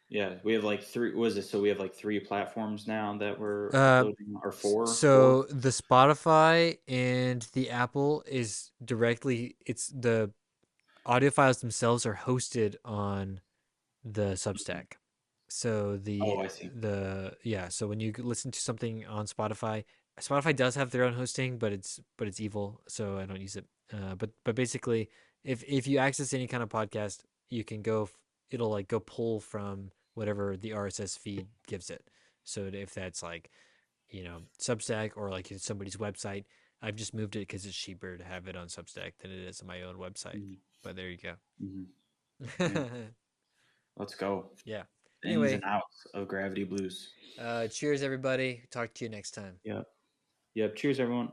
Yeah. We have like three. What is it? So we have like three platforms now that we're Uh, uploading, or four. Four. so the Spotify and the Apple is directly. It's the audio files themselves are hosted on the Mhm. Substack. So Oh, I see. so when you listen to something on Spotify, Spotify does have their own hosting, but it's evil, so I don't use it. But basically, if you access any kind of podcast, you can it'll like go pull from whatever the RSS feed gives it. So if that's like Substack or like somebody's website, I've just moved it because it's cheaper to have it on Substack than it is on my own website. Hmm. But there you Hmm. go. Yeah. Let's go. Yeah. The ins and Anyway, outs of Gravity Blues. cheers, everybody. Talk to you next time. Yep. Yep. Cheers, everyone.